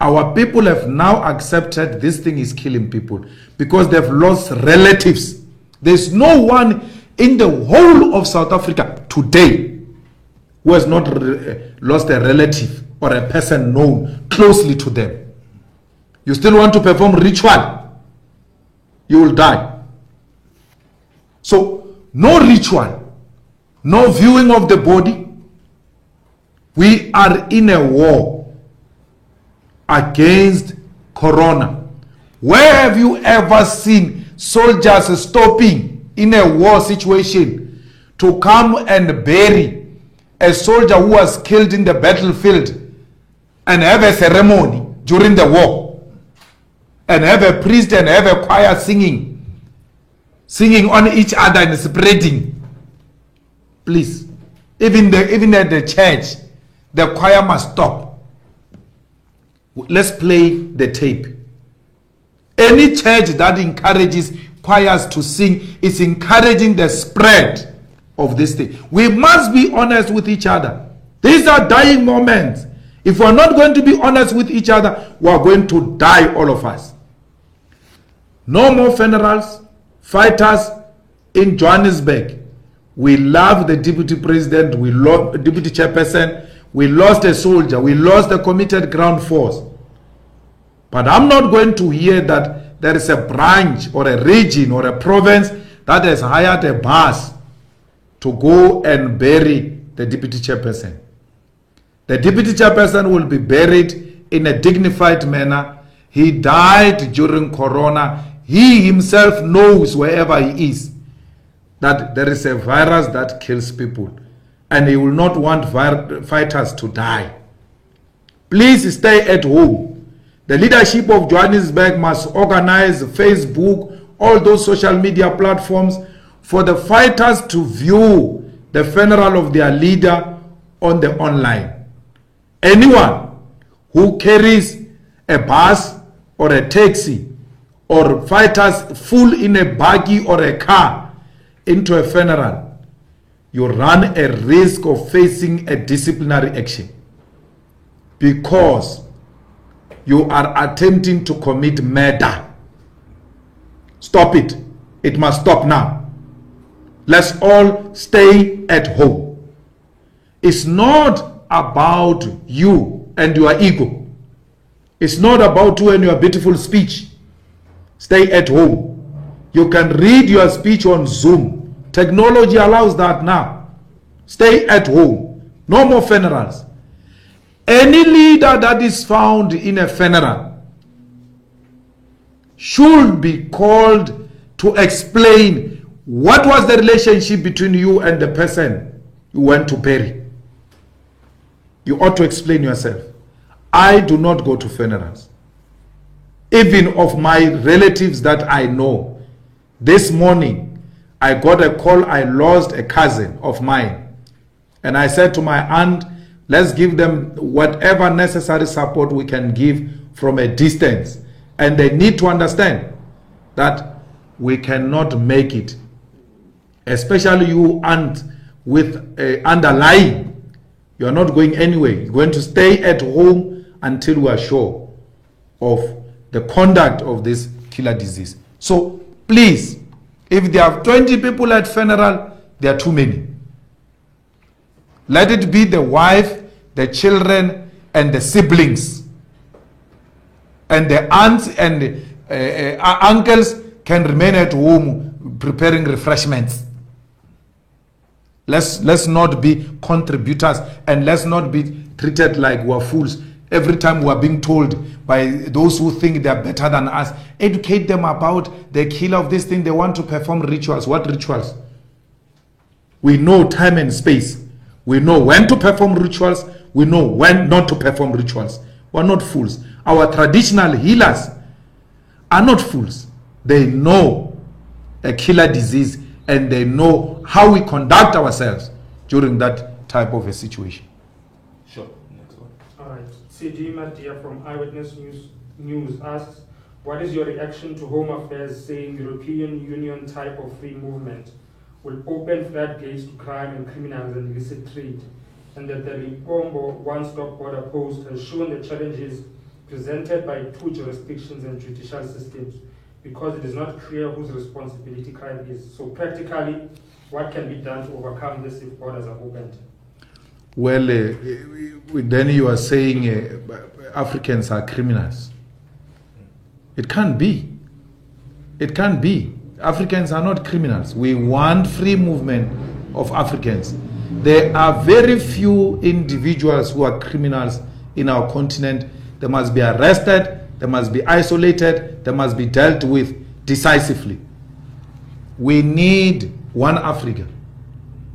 Our people have now accepted this thing is killing people because they've lost relatives. There's no one in the whole of South Africa today who has not lost a relative or a person known closely to them. You still want to perform ritual? You will die. So, no ritual, no viewing of the body. We are in a war against Corona. Where have you ever seen soldiers stopping in a war situation to come and bury a soldier who was killed in the battlefield and have a ceremony during the war? And have a priest and have a choir singing on each other and spreading. Please, even at the church, the choir must stop. Let's play the tape. Any church that encourages choirs to sing is encouraging the spread of this thing. We must be honest with each other. These are dying moments. If we're not going to be honest with each other, we're going to die, all of us. No more funerals. Fighters in Johannesburg. We love the deputy president. We love the deputy chairperson. We lost a soldier. We lost a committed ground force. But I'm not going to hear that there is a branch or a region or a province that has hired a bus to go and bury the deputy chairperson. The deputy chairperson will be buried in a dignified manner. He died during Corona. He himself knows wherever he is that there is a virus that kills people, and he will not want fighters to die. Please stay at home. The leadership of Johannesburg must organize Facebook, all those social media platforms for the fighters to view the funeral of their leader on the online. Anyone who carries a bus or a taxi or fighters full in a buggy or a car into a funeral, you run a risk of facing a disciplinary action because you are attempting to commit murder. Stop it. It must stop now. Let's all stay at home. It's not about you and your ego. It's not about you and your beautiful speech. Stay at home. You can read your speech on Zoom. Technology allows that now. Stay at home. No more funerals. Any leader that is found in a funeral should be called to explain what was the relationship between you and the person you went to bury. You ought to explain yourself. I do not go to funerals. Even of my relatives that I know. This morning, I got a call. I lost a cousin of mine. And I said to my aunt, let's give them whatever necessary support we can give from a distance. And they need to understand that we cannot make it. Especially you, aunt, with underlying. You are not going anywhere. You're going to stay at home until we are sure of the conduct of this killer disease. So please, if there are 20 people at funeral, there are too many. Let it be the wife, the children, and the siblings. And the aunts and uncles can remain at home preparing refreshments. Let's not be contributors, and let's not be treated like we're fools. Every time we're being told by those who think they're better than us, educate them about the killer of this thing. They want to perform rituals. What rituals? We know time and space. We know when to perform rituals. We know when not to perform rituals. We're not fools. Our traditional healers are not fools. They know a killer disease, and they know how we conduct ourselves during that type of a situation. Sure. Next one. All right. C.D. Madia from Eyewitness News asks, what is your reaction to Home Affairs saying European Union type of free movement will open floodgates to crime and criminals and illicit trade, and that the Limpopo one-stop border post has shown the challenges presented by two jurisdictions and judicial systems because it is not clear whose responsibility crime is. So practically, what can be done to overcome this if borders are opened? Well, then you are saying Africans are criminals. It can't be. It can't be. Africans are not criminals. We want free movement of Africans. There are very few individuals who are criminals in our continent. They must be arrested, they must be isolated, they must be dealt with decisively. We need one Africa,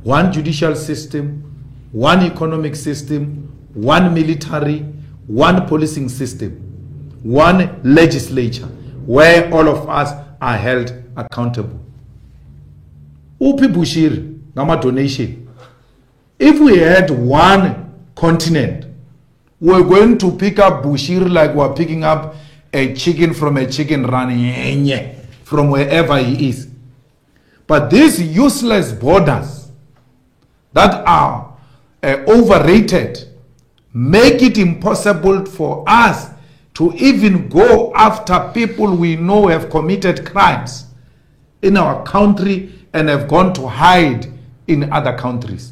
one judicial system, one economic system, one military, one policing system, one legislature, where all of us are held accountable. Upi Bushiri, Gama donation. If we had one continent, we're going to pick up Bushiri like we're picking up a chicken from a chicken run from wherever he is. But these useless borders that are overrated make it impossible for us to even go after people we know have committed crimes in our country and have gone to hide in other countries.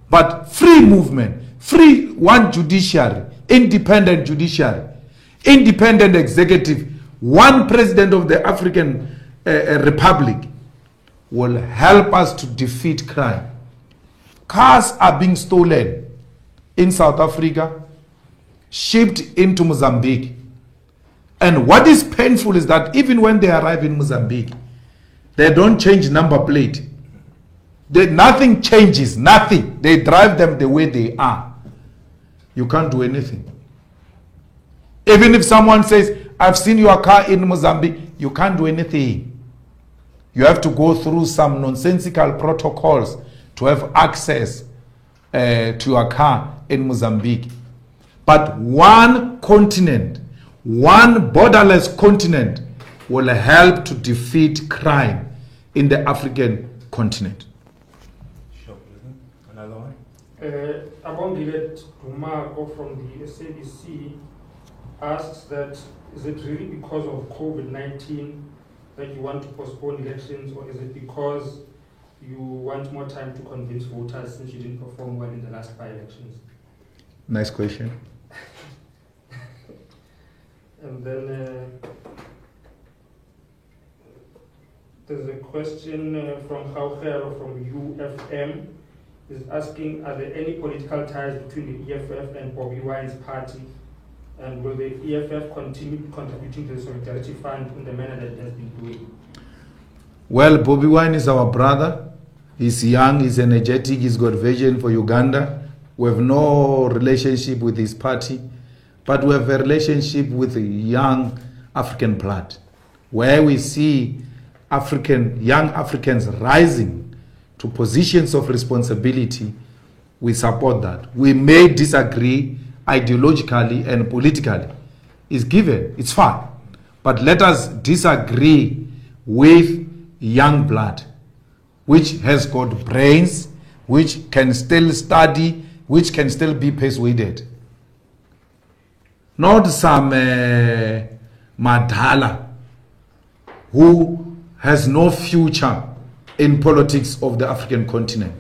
But free movement, free one judiciary, independent executive, one president of the African Republic will help us to defeat crime. Cars are being stolen in South Africa, shipped into Mozambique. And what is painful is that even when they arrive in Mozambique, they don't change number plate. Nothing changes, nothing. They drive them the way they are. You can't do anything. Even if someone says, I've seen your car in Mozambique, you can't do anything. You have to go through some nonsensical protocols to have access to your car in Mozambique. But one continent, one borderless continent will help to defeat crime in the African continent. Sure. Another one? Abongilet Dumako from the SABC asks that, is it really because of COVID-19 that you want to postpone elections, or is it because you want more time to convince voters since you didn't perform well in the last by-elections? Nice question. And then there's a question from Gaugero from UFM. Is asking, are there any political ties between the EFF and Bobby Wine's party? And will the EFF continue contributing to the Solidarity Fund in the manner that it has been doing? Well, Bobby Wine is our brother. He's young, he's energetic, he's got vision for Uganda. We have no relationship with his party, but we have a relationship with young African blood, where we see young Africans rising to positions of responsibility. We support that. We may disagree ideologically and politically. It's given, it's fine. But let us disagree with young blood, which has got brains, which can still study, which can still be persuaded. Not some Madala who has no future in politics of the African continent.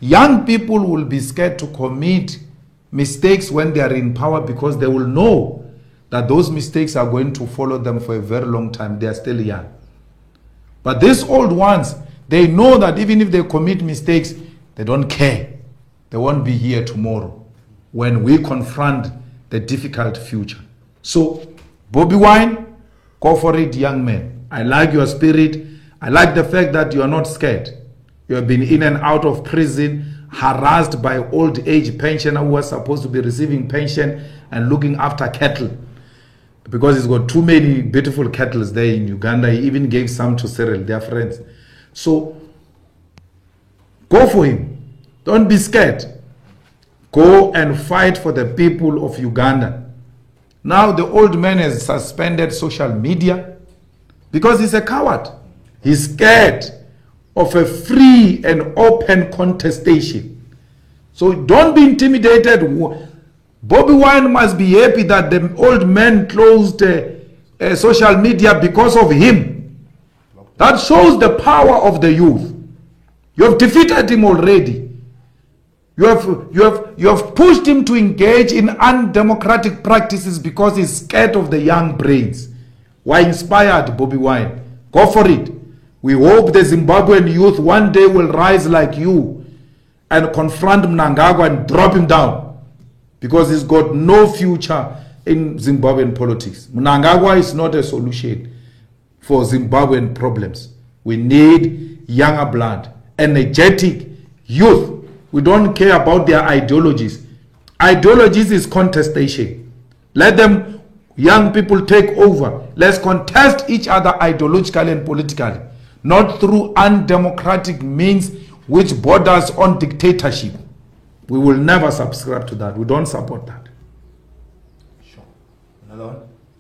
Young people will be scared to commit mistakes when they are in power because they will know that those mistakes are going to follow them for a very long time. They are still young. But these old ones, they know that even if they commit mistakes, they don't care. They won't be here tomorrow when we confront the difficult future. So, Bobi Wine, go for it, young man. I like your spirit. I like the fact that you are not scared. You have been in and out of prison, harassed by old age pensioner who was supposed to be receiving pension and looking after cattle. Because he's got too many beautiful cattle there in Uganda. He even gave some to Cyril, their friends. So, go for him. Don't be scared. Go and fight for the people of Uganda. Now the old man has suspended social media because he's a coward. He's scared of a free and open contestation. So don't be intimidated. Bobi Wine must be happy that the old man closed social media because of him. That shows the power of the youth. You have defeated him already. You have pushed him to engage in undemocratic practices because he's scared of the young brains. Why inspired Bobi Wine? Go for it. We hope the Zimbabwean youth one day will rise like you and confront Mnangagwa and drop him down. Because he's got no future in Zimbabwean politics. Mnangagwa is not a solution for Zimbabwean problems. We need younger blood, energetic youth. We don't care about their ideologies. Ideologies is contestation. Let them, young people, take over. Let's contest each other ideologically and politically, not through undemocratic means which borders on dictatorship. We will never subscribe to that. We don't support that. Sure. Another one?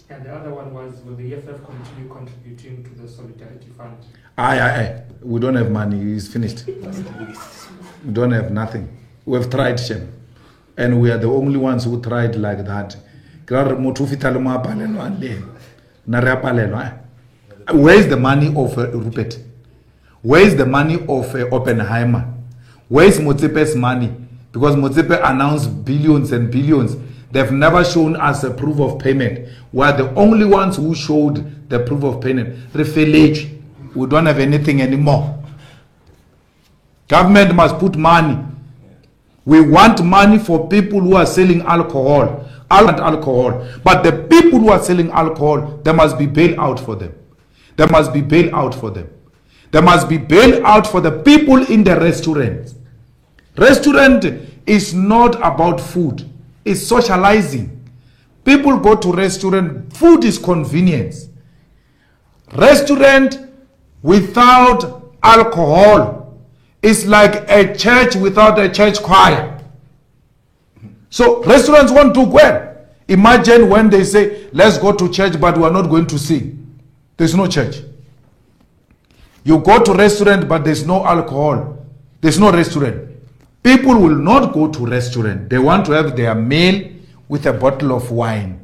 And the other one was, will the EFF continue contributing to the Solidarity Fund? We don't have money. It's finished. We don't have nothing. We've tried, Shem. And we are the only ones who tried like that. Where is the money of Rupert? Where is the money of Oppenheimer? Where is Motsepe's money? Because Motsepe announced billions and billions. They've never shown us a proof of payment. We are the only ones who showed the proof of payment. Refillage. We don't have anything anymore. Government must put money. We want money for people who are selling alcohol. But the people who are selling alcohol, there must be bailout for them. There must be bailout for them. There must be bailout for the people in the restaurants. Restaurant is not about food. It's socializing. People go to restaurant. Food is convenience. Restaurant without alcohol is like a church without a church choir. So restaurants won't do well. Imagine when they say, let's go to church, but we are not going to sing. There's no church. You go to restaurant, but there's no alcohol. There's no restaurant. People will not go to restaurant. They want to have their meal with a bottle of wine.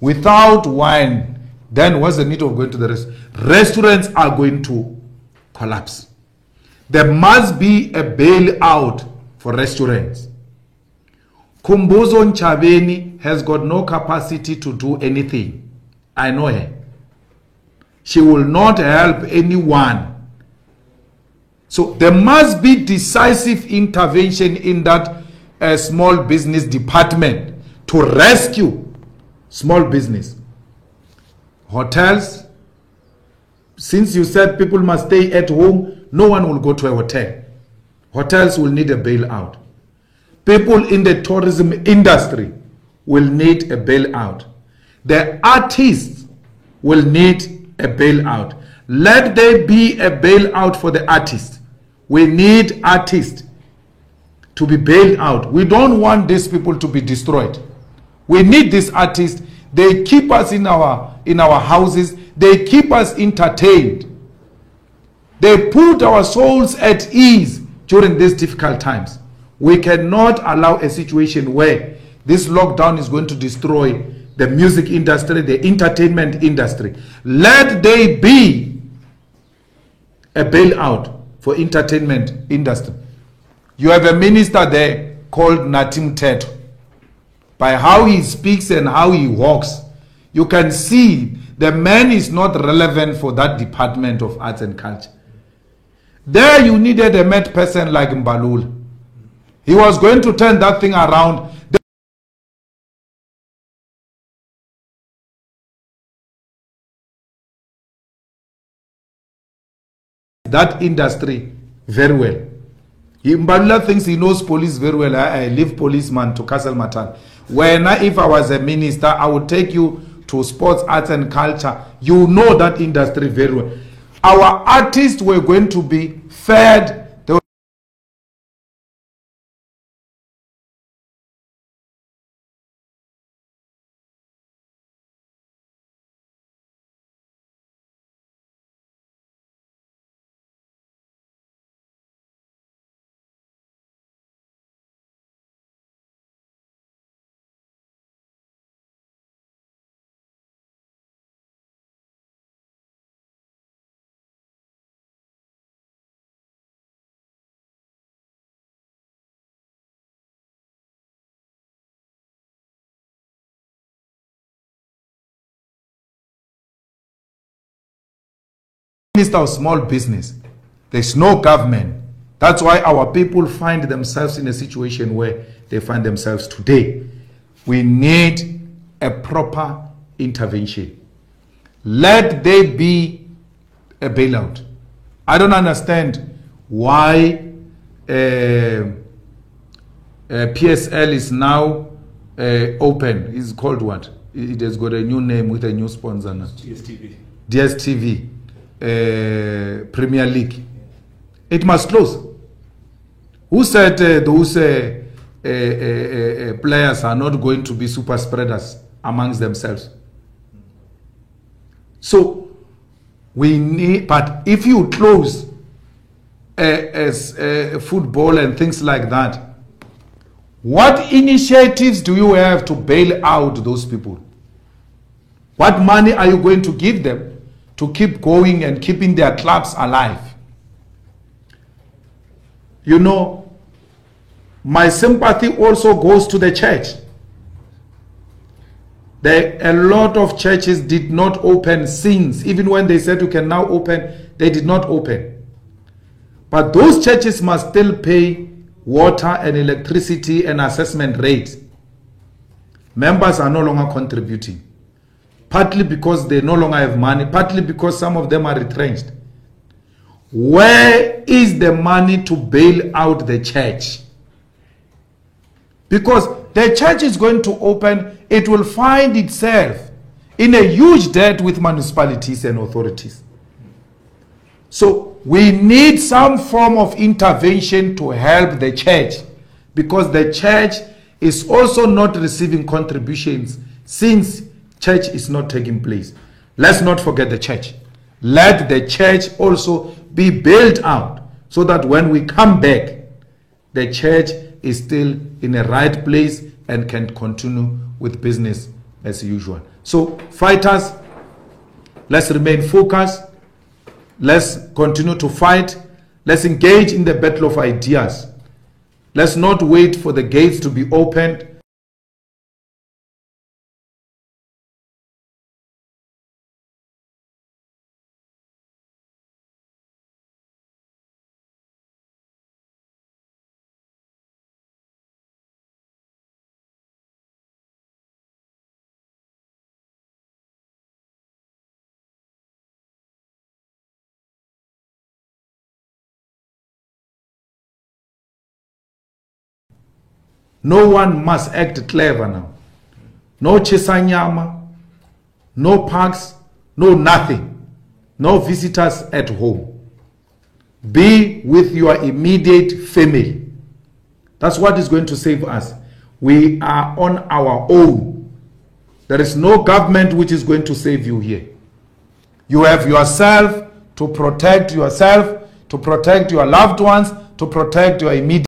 Without wine, then what's the need of going to the restaurant? Restaurants are going to collapse. There must be a bailout for restaurants. Kumbuzo Nchabeni has got no capacity to do anything. I know her. She will not help anyone. So there must be decisive intervention in that small business department to rescue small business. Hotels, since you said people must stay at home, no one will go to a hotel. Hotels will need a bailout. People in the tourism industry will need a bailout. The artists will need a bailout. Let there be a bailout for the artists. We need artists to be bailed out. We don't want these people to be destroyed. We need these artists. They keep us in our houses. They keep us entertained. They put our souls at ease during these difficult times. We cannot allow a situation where this lockdown is going to destroy the music industry, the entertainment industry. Let there be a bailout for entertainment industry. You have a minister there called Nathi Mthethwa. By how he speaks and how he walks, you can see the man is not relevant for that Department of Arts and Culture. There you needed a mad person like Mbalula. He was going to turn that thing around. That industry very well. Mbalula thinks he knows police very well. I leave policeman to Castle Matan. When if I was a minister, I would take you to sports, arts and culture. You know that industry very well. Our artists were going to be fed. Minister of Small Business. There's no government. That's why our people find themselves in a situation where they find themselves today. We need a proper intervention. Let there be a bailout. I don't understand why PSL is now open. It's called what? It has got a new name with a new sponsor now. DSTV. Premier League. It must close. Who said those players are not going to be super spreaders amongst themselves? So we need, but if you close football and things like that, what initiatives do you have to bail out those people? What money are you going to give them to keep going and keeping their clubs alive? You know, my sympathy also goes to the church. A lot of churches did not open since, even when they said you can now open, they did not open. But those churches must still pay water and electricity and assessment rates. Members are no longer contributing. Partly because they no longer have money, partly because some of them are retrenched. Where is the money to bail out the church? Because the church is going to open, it will find itself in a huge debt with municipalities and authorities. So we need some form of intervention to help the church, because the church is also not receiving contributions since church is not taking place. Let's not forget the church. Let the church also be built out so that when we come back, the church is still in a right place and can continue with business as usual. So fighters, let's remain focused. Let's continue to fight. Let's engage in the battle of ideas. Let's not wait for the gates to be opened. No one must act clever now. No Chisanyama, no parks, no nothing. No visitors at home. Be with your immediate family. That's what is going to save us. We are on our own. There is no government which is going to save you here. You have yourself to protect yourself, to protect your loved ones, to protect your immediate.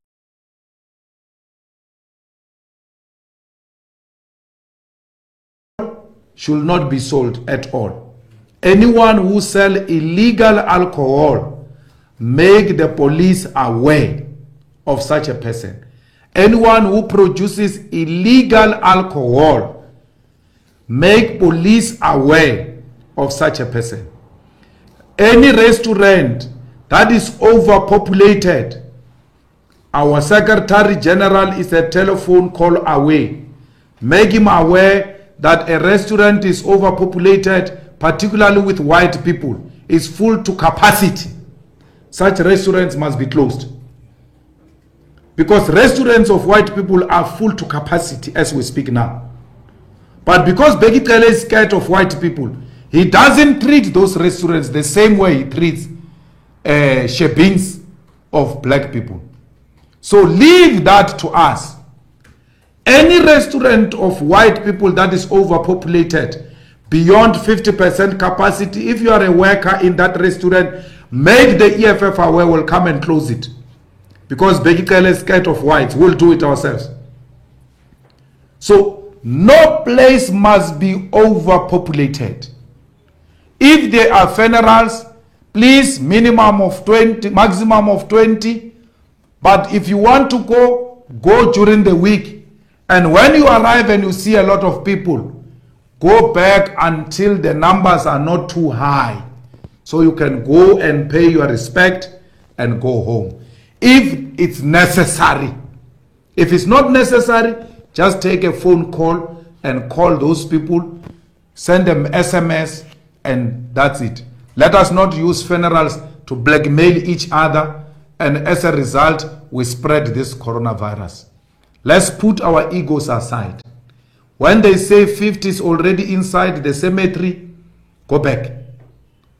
Should not be sold at all. Anyone who sells illegal alcohol, make the police aware of such a person. Anyone who produces illegal alcohol, make police aware of such a person. Any restaurant that is overpopulated, our Secretary General is a telephone call away. Make him aware that a restaurant is overpopulated, particularly with white people, is full to capacity. Such restaurants must be closed. Because restaurants of white people are full to capacity as we speak now. But because Bheki Cele is scared of white people, he doesn't treat those restaurants the same way he treats shebeens of black people. So leave that to us. Any restaurant of white people that is overpopulated, beyond 50% capacity, if you are a worker in that restaurant, make the EFF aware, will come and close it. Because Bheki Cele is scared of whites, we'll do it ourselves. So no place must be overpopulated. If there are funerals, please minimum of 20, maximum of 20. But if you want to go, go during the week. And when you arrive and you see a lot of people, go back until the numbers are not too high. So you can go and pay your respect and go home. If it's necessary. If it's not necessary, just take a phone call and call those people, send them SMS, and that's it. Let us not use funerals to blackmail each other, and as a result, we spread this coronavirus. Let's put our egos aside. When they say 50 is already inside the cemetery, go back.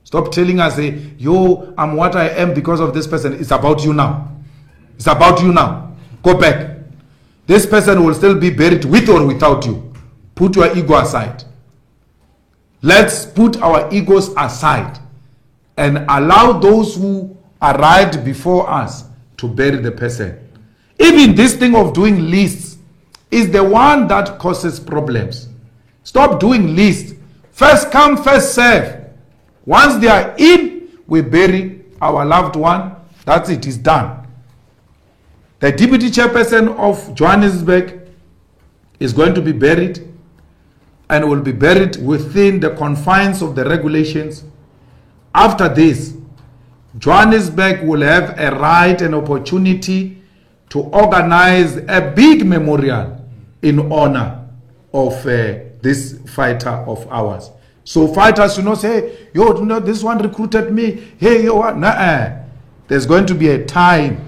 Stop telling us, yo, I'm what I am because of this person. It's about you now. It's about you now. Go back. This person will still be buried with or without you. Put your ego aside. Let's put our egos aside and allow those who arrived before us to bury the person. Even this thing of doing lists is the one that causes problems. Stop doing lists. First come, first serve. Once they are in, we bury our loved one. That's it, it's done. The deputy chairperson of Johannesburg is going to be buried and will be buried within the confines of the regulations. After this, Johannesburg will have a right and opportunity to organize a big memorial in honor of this fighter of ours. So fighters should not say, yo, no, this one recruited me. Hey, yo, what? Nah. There's going to be a time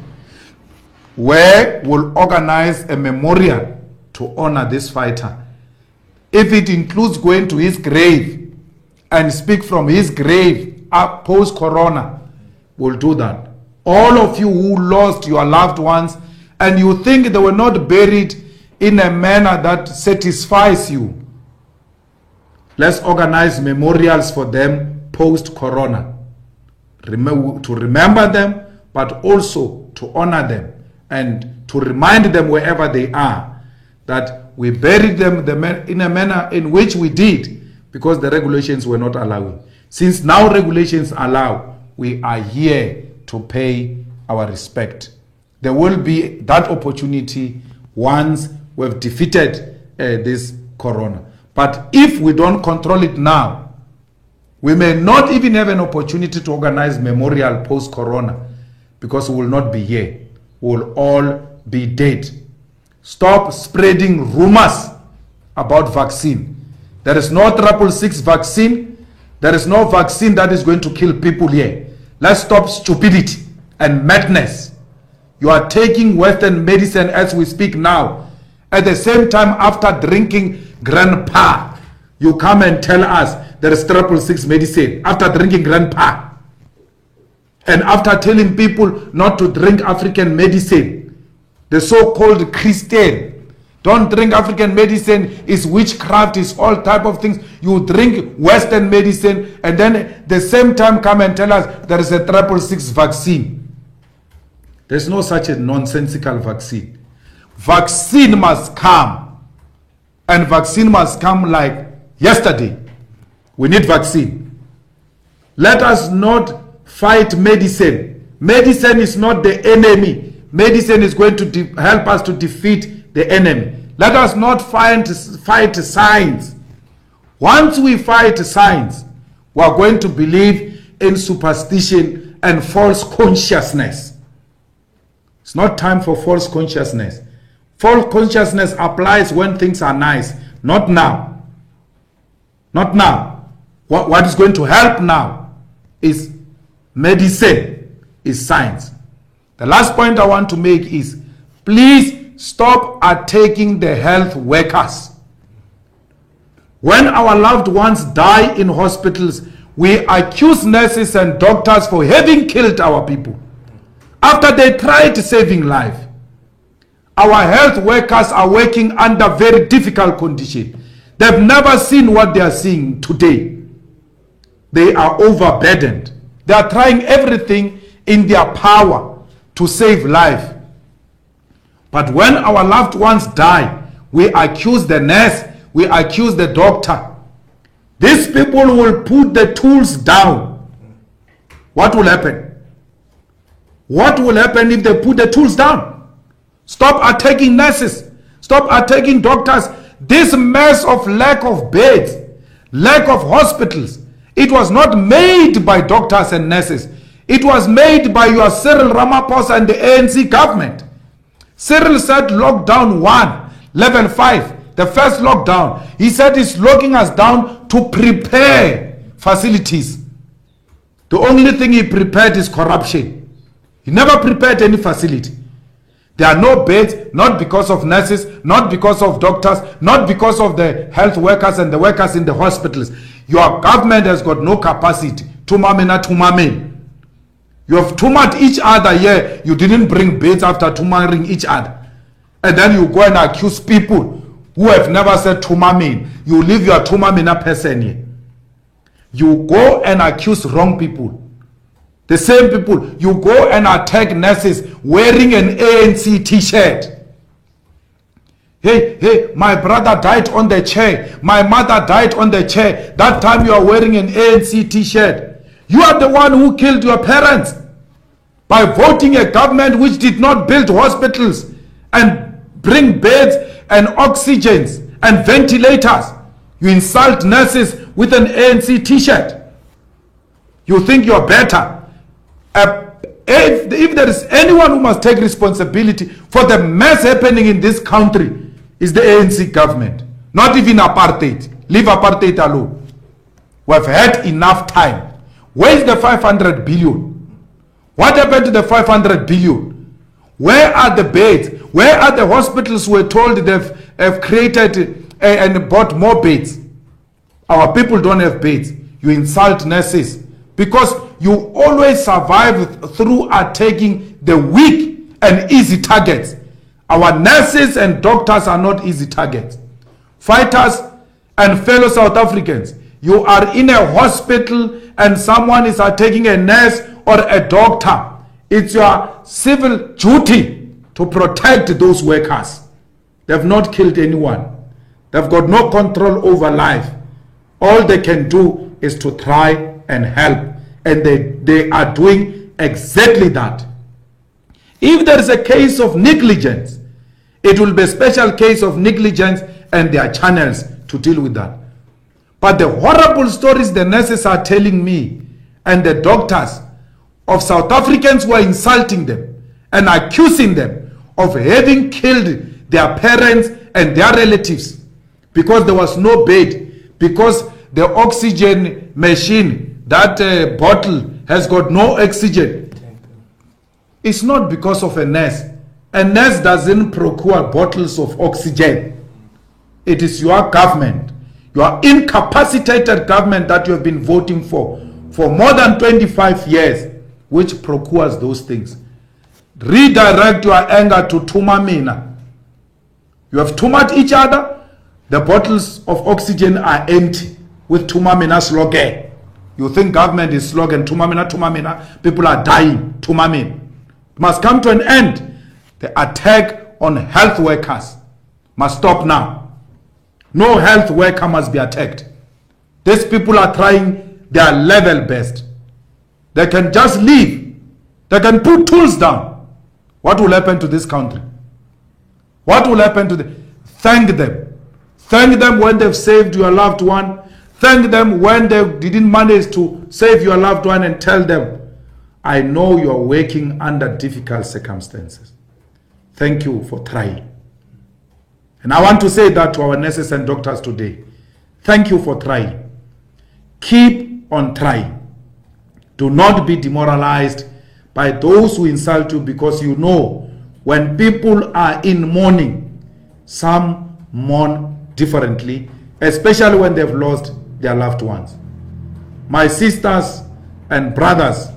where we'll organize a memorial to honor this fighter. If it includes going to his grave and speak from his grave up post-corona, we'll do that. All of you who lost your loved ones and you think they were not buried in a manner that satisfies you, let's organize memorials for them post-corona. To remember them, but also to honor them and to remind them wherever they are that we buried them in a manner in which we did because the regulations were not allowing. Since now regulations allow, we are here to pay our respect. There will be that opportunity once we've defeated this corona. But if we don't control it now, we may not even have an opportunity to organize memorial post-corona because we will not be here. We will all be dead. Stop spreading rumors about vaccine. There is no 666 vaccine. There is no vaccine that is going to kill people here. Let's stop stupidity and madness. You are taking Western medicine as we speak now. At the same time, after drinking Grandpa, you come and tell us there is 666 medicine after drinking Grandpa. And after telling people not to drink African medicine, the so-called Christian, don't drink African medicine, is witchcraft, is all type of things. You drink Western medicine and then at the same time come and tell us there is a 666 vaccine. There's no such a nonsensical vaccine. Vaccine must come. And vaccine must come like yesterday. We need vaccine. Let us not fight medicine. Medicine is not the enemy. medicine is going to help us to defeat the enemy. Let us not fight science. Once we fight science, we are going to believe in superstition and false consciousness. It's not time for false consciousness. False consciousness applies when things are nice, not now. Not now. What is going to help now is medicine, is science. The last point I want to make is, please stop attacking the health workers. When our loved ones die in hospitals, we accuse nurses and doctors for having killed our people after they tried saving life. Our health workers are working under very difficult conditions. They've never seen what they are seeing today. They are overburdened. They are trying everything in their power to save life. But when our loved ones die, we accuse the nurse, we accuse the doctor. These people will put the tools down. What will happen? What will happen if they put the tools down? Stop attacking nurses. Stop attacking doctors. This mess of lack of beds, lack of hospitals, it was not made by doctors and nurses. It was made by your Cyril Ramaphosa and the ANC government. Cyril said lockdown 1, level 5, the first lockdown. He said he's locking us down to prepare facilities. The only thing he prepared is corruption. He never prepared any facility. There are no beds, not because of nurses, not because of doctors, not because of the health workers and the workers in the hospitals. Your government has got no capacity. Tumamina. You have tumored each other here. You didn't bring beds after tumoring each other. And then you go and accuse people who have never said tumamin. You leave your tumamina person here. You go and accuse wrong people. The same people. You go and attack nurses wearing an ANC t-shirt. Hey, my brother died on the chair. My mother died on the chair. That time you are wearing an ANC t-shirt. You are the one who killed your parents by voting a government which did not build hospitals and bring beds and oxygens and ventilators. You insult nurses with an ANC t-shirt. You think you're better. If there is anyone who must take responsibility for the mess happening in this country, is the ANC government. Not even apartheid. Leave apartheid alone. We've had enough time. Where is the 500 billion? What happened to the 500 billion? Where are the beds? Where are the hospitals who were told they've created and bought more beds? Our people don't have beds. You insult nurses because you always survive through attacking the weak and easy targets. Our nurses and doctors are not easy targets. Fighters and fellow South Africans, you are in a hospital and someone is attacking a nurse or a doctor. It's your civil duty to protect those workers. They've not killed anyone. They've got no control over life. All they can do is to try and help. And they are doing exactly that. If there is a case of negligence, it will be a special case of negligence and there are channels to deal with that. But the horrible stories the nurses are telling me and the doctors of South Africans who are insulting them and accusing them of having killed their parents and their relatives because there was no bed, because the oxygen machine, that bottle has got no oxygen. It's not because of a nurse. A nurse doesn't procure bottles of oxygen. It is your government, your incapacitated government that you have been voting for more than 25 years, which procures those things. Redirect your anger to Tumamina. You have tumored each other. The bottles of oxygen are empty with Tumamina slogan. You think government is slogan, Tumamina, people are dying, Tumamina. It must come to an end. The attack on health workers must stop now. No health worker must be attacked. These people are trying their level best. They can just leave. They can put tools down. what will happen to this country? What will happen to them? Thank them. Thank them when they've saved your loved one. Thank them when they didn't manage to save your loved one, and tell them, I know you're working under difficult circumstances. Thank you for trying. And I want to say that to our nurses and doctors today. Thank you for trying. Keep on trying. Do not be demoralized by those who insult you, because you know when people are in mourning, some mourn differently, especially when they've lost their loved ones. My sisters and brothers,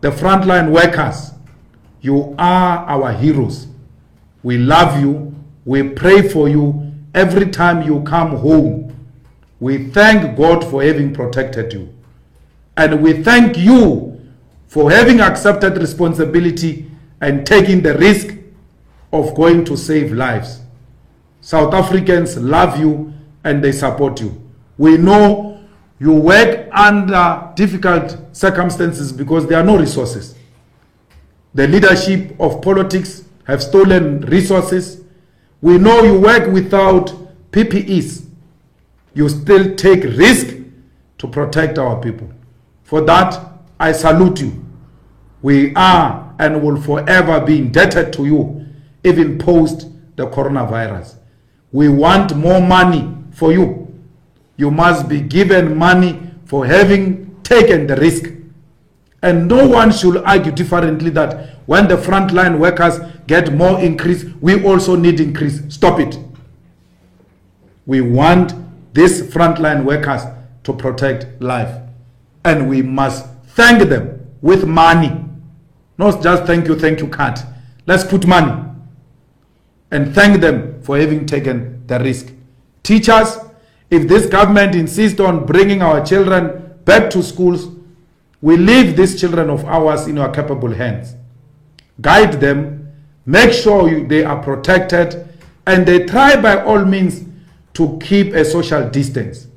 the frontline workers, you are our heroes. We love you. We pray for you every time you come home. We thank God for having protected you. And we thank you for having accepted responsibility and taking the risk of going to save lives. South Africans love you and they support you. We know you work under difficult circumstances because there are no resources. The leadership of politics have stolen resources. We know you work without PPEs. You still take risk to protect our people. For that, I salute you. We are and will forever be indebted to you, even post the coronavirus. We want more money for you. You must be given money for having taken the risk. And no one should argue differently that when the frontline workers get more increase, we also need increase. Stop it. We want these frontline workers to protect life. And we must thank them with money. Not just thank you, can't. Let's put money. And thank them for having taken the risk. Teachers, if this government insists on bringing our children back to schools, we leave these children of ours in your capable hands. Guide them, make sure they are protected, and they try by all means to keep a social distance.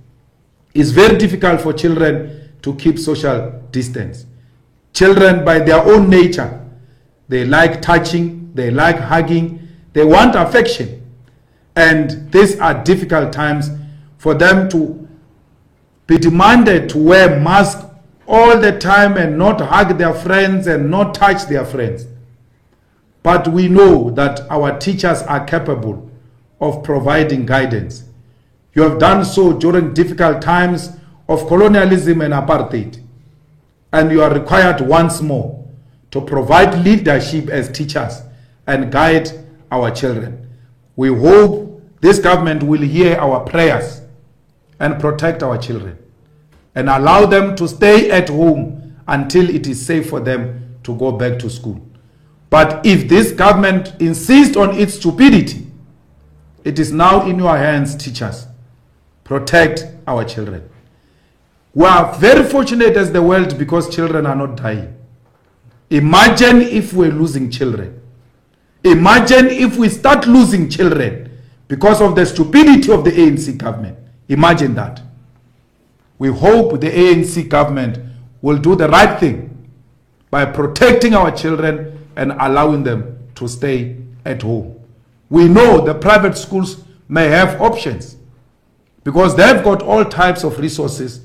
It's very difficult for children to keep social distance. Children, by their own nature, they like touching, they like hugging, they want affection. And these are difficult times for them to be demanded to wear masks all the time and not hug their friends and not touch their friends. But we know that our teachers are capable of providing guidance. You have done so during difficult times of colonialism and apartheid. And you are required once more to provide leadership as teachers and guide our children. We hope this government will hear our prayers and protect our children and allow them to stay at home until it is safe for them to go back to school. But if this government insists on its stupidity, it is now in your hands, teachers. Protect our children. We are very fortunate as the world because children are not dying. Imagine if we're losing children. Imagine if we start losing children because of the stupidity of the ANC government. Imagine that. We hope the ANC government will do the right thing by protecting our children and allowing them to stay at home. We know the private schools may have options because they've got all types of resources.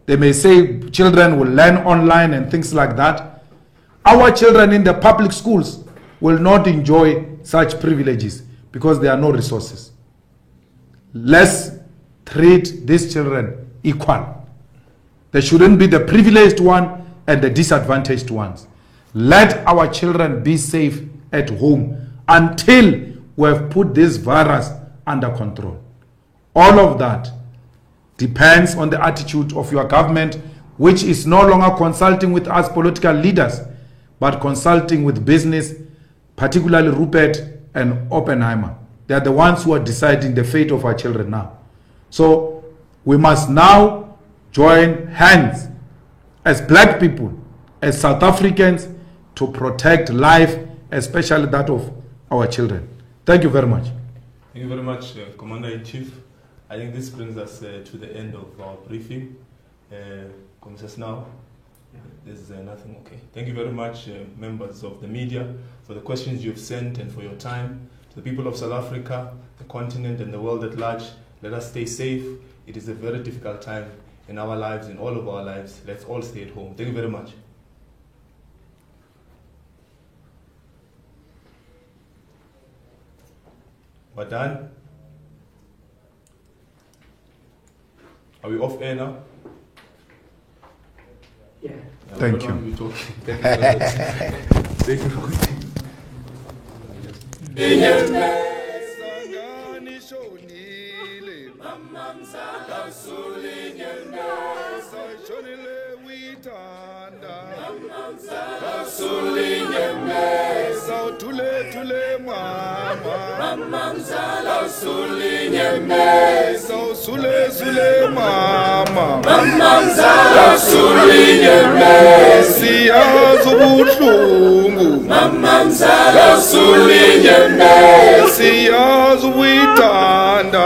They may say children will learn online and things like that. Our children in the public schools will not enjoy such privileges because there are no resources. Let's treat these children equal. They shouldn't be the privileged one and the disadvantaged ones. Let our children be safe at home until we have put this virus under control. All of that depends on the attitude of your government, which is no longer consulting with us political leaders, but consulting with business, particularly Rupert and Oppenheimer. They are the ones who are deciding the fate of our children now. So we must now join hands as black people, as South Africans, to protect life, especially that of our children. Thank you very much. Thank you very much, Commander-in-Chief. I think this brings us to the end of our briefing. Commissioner Snau. There's nothing. Okay. Thank you very much, members of the media, for the questions you've sent and for your time. To the people of South Africa, the continent, and the world at large, let us stay safe. It is a very difficult time in our lives, in all of our lives. Let's all stay at home. Thank you very much. We're done. Are we off air now? Yeah. Thank you. Thank you. Thank Siyazi uyithanda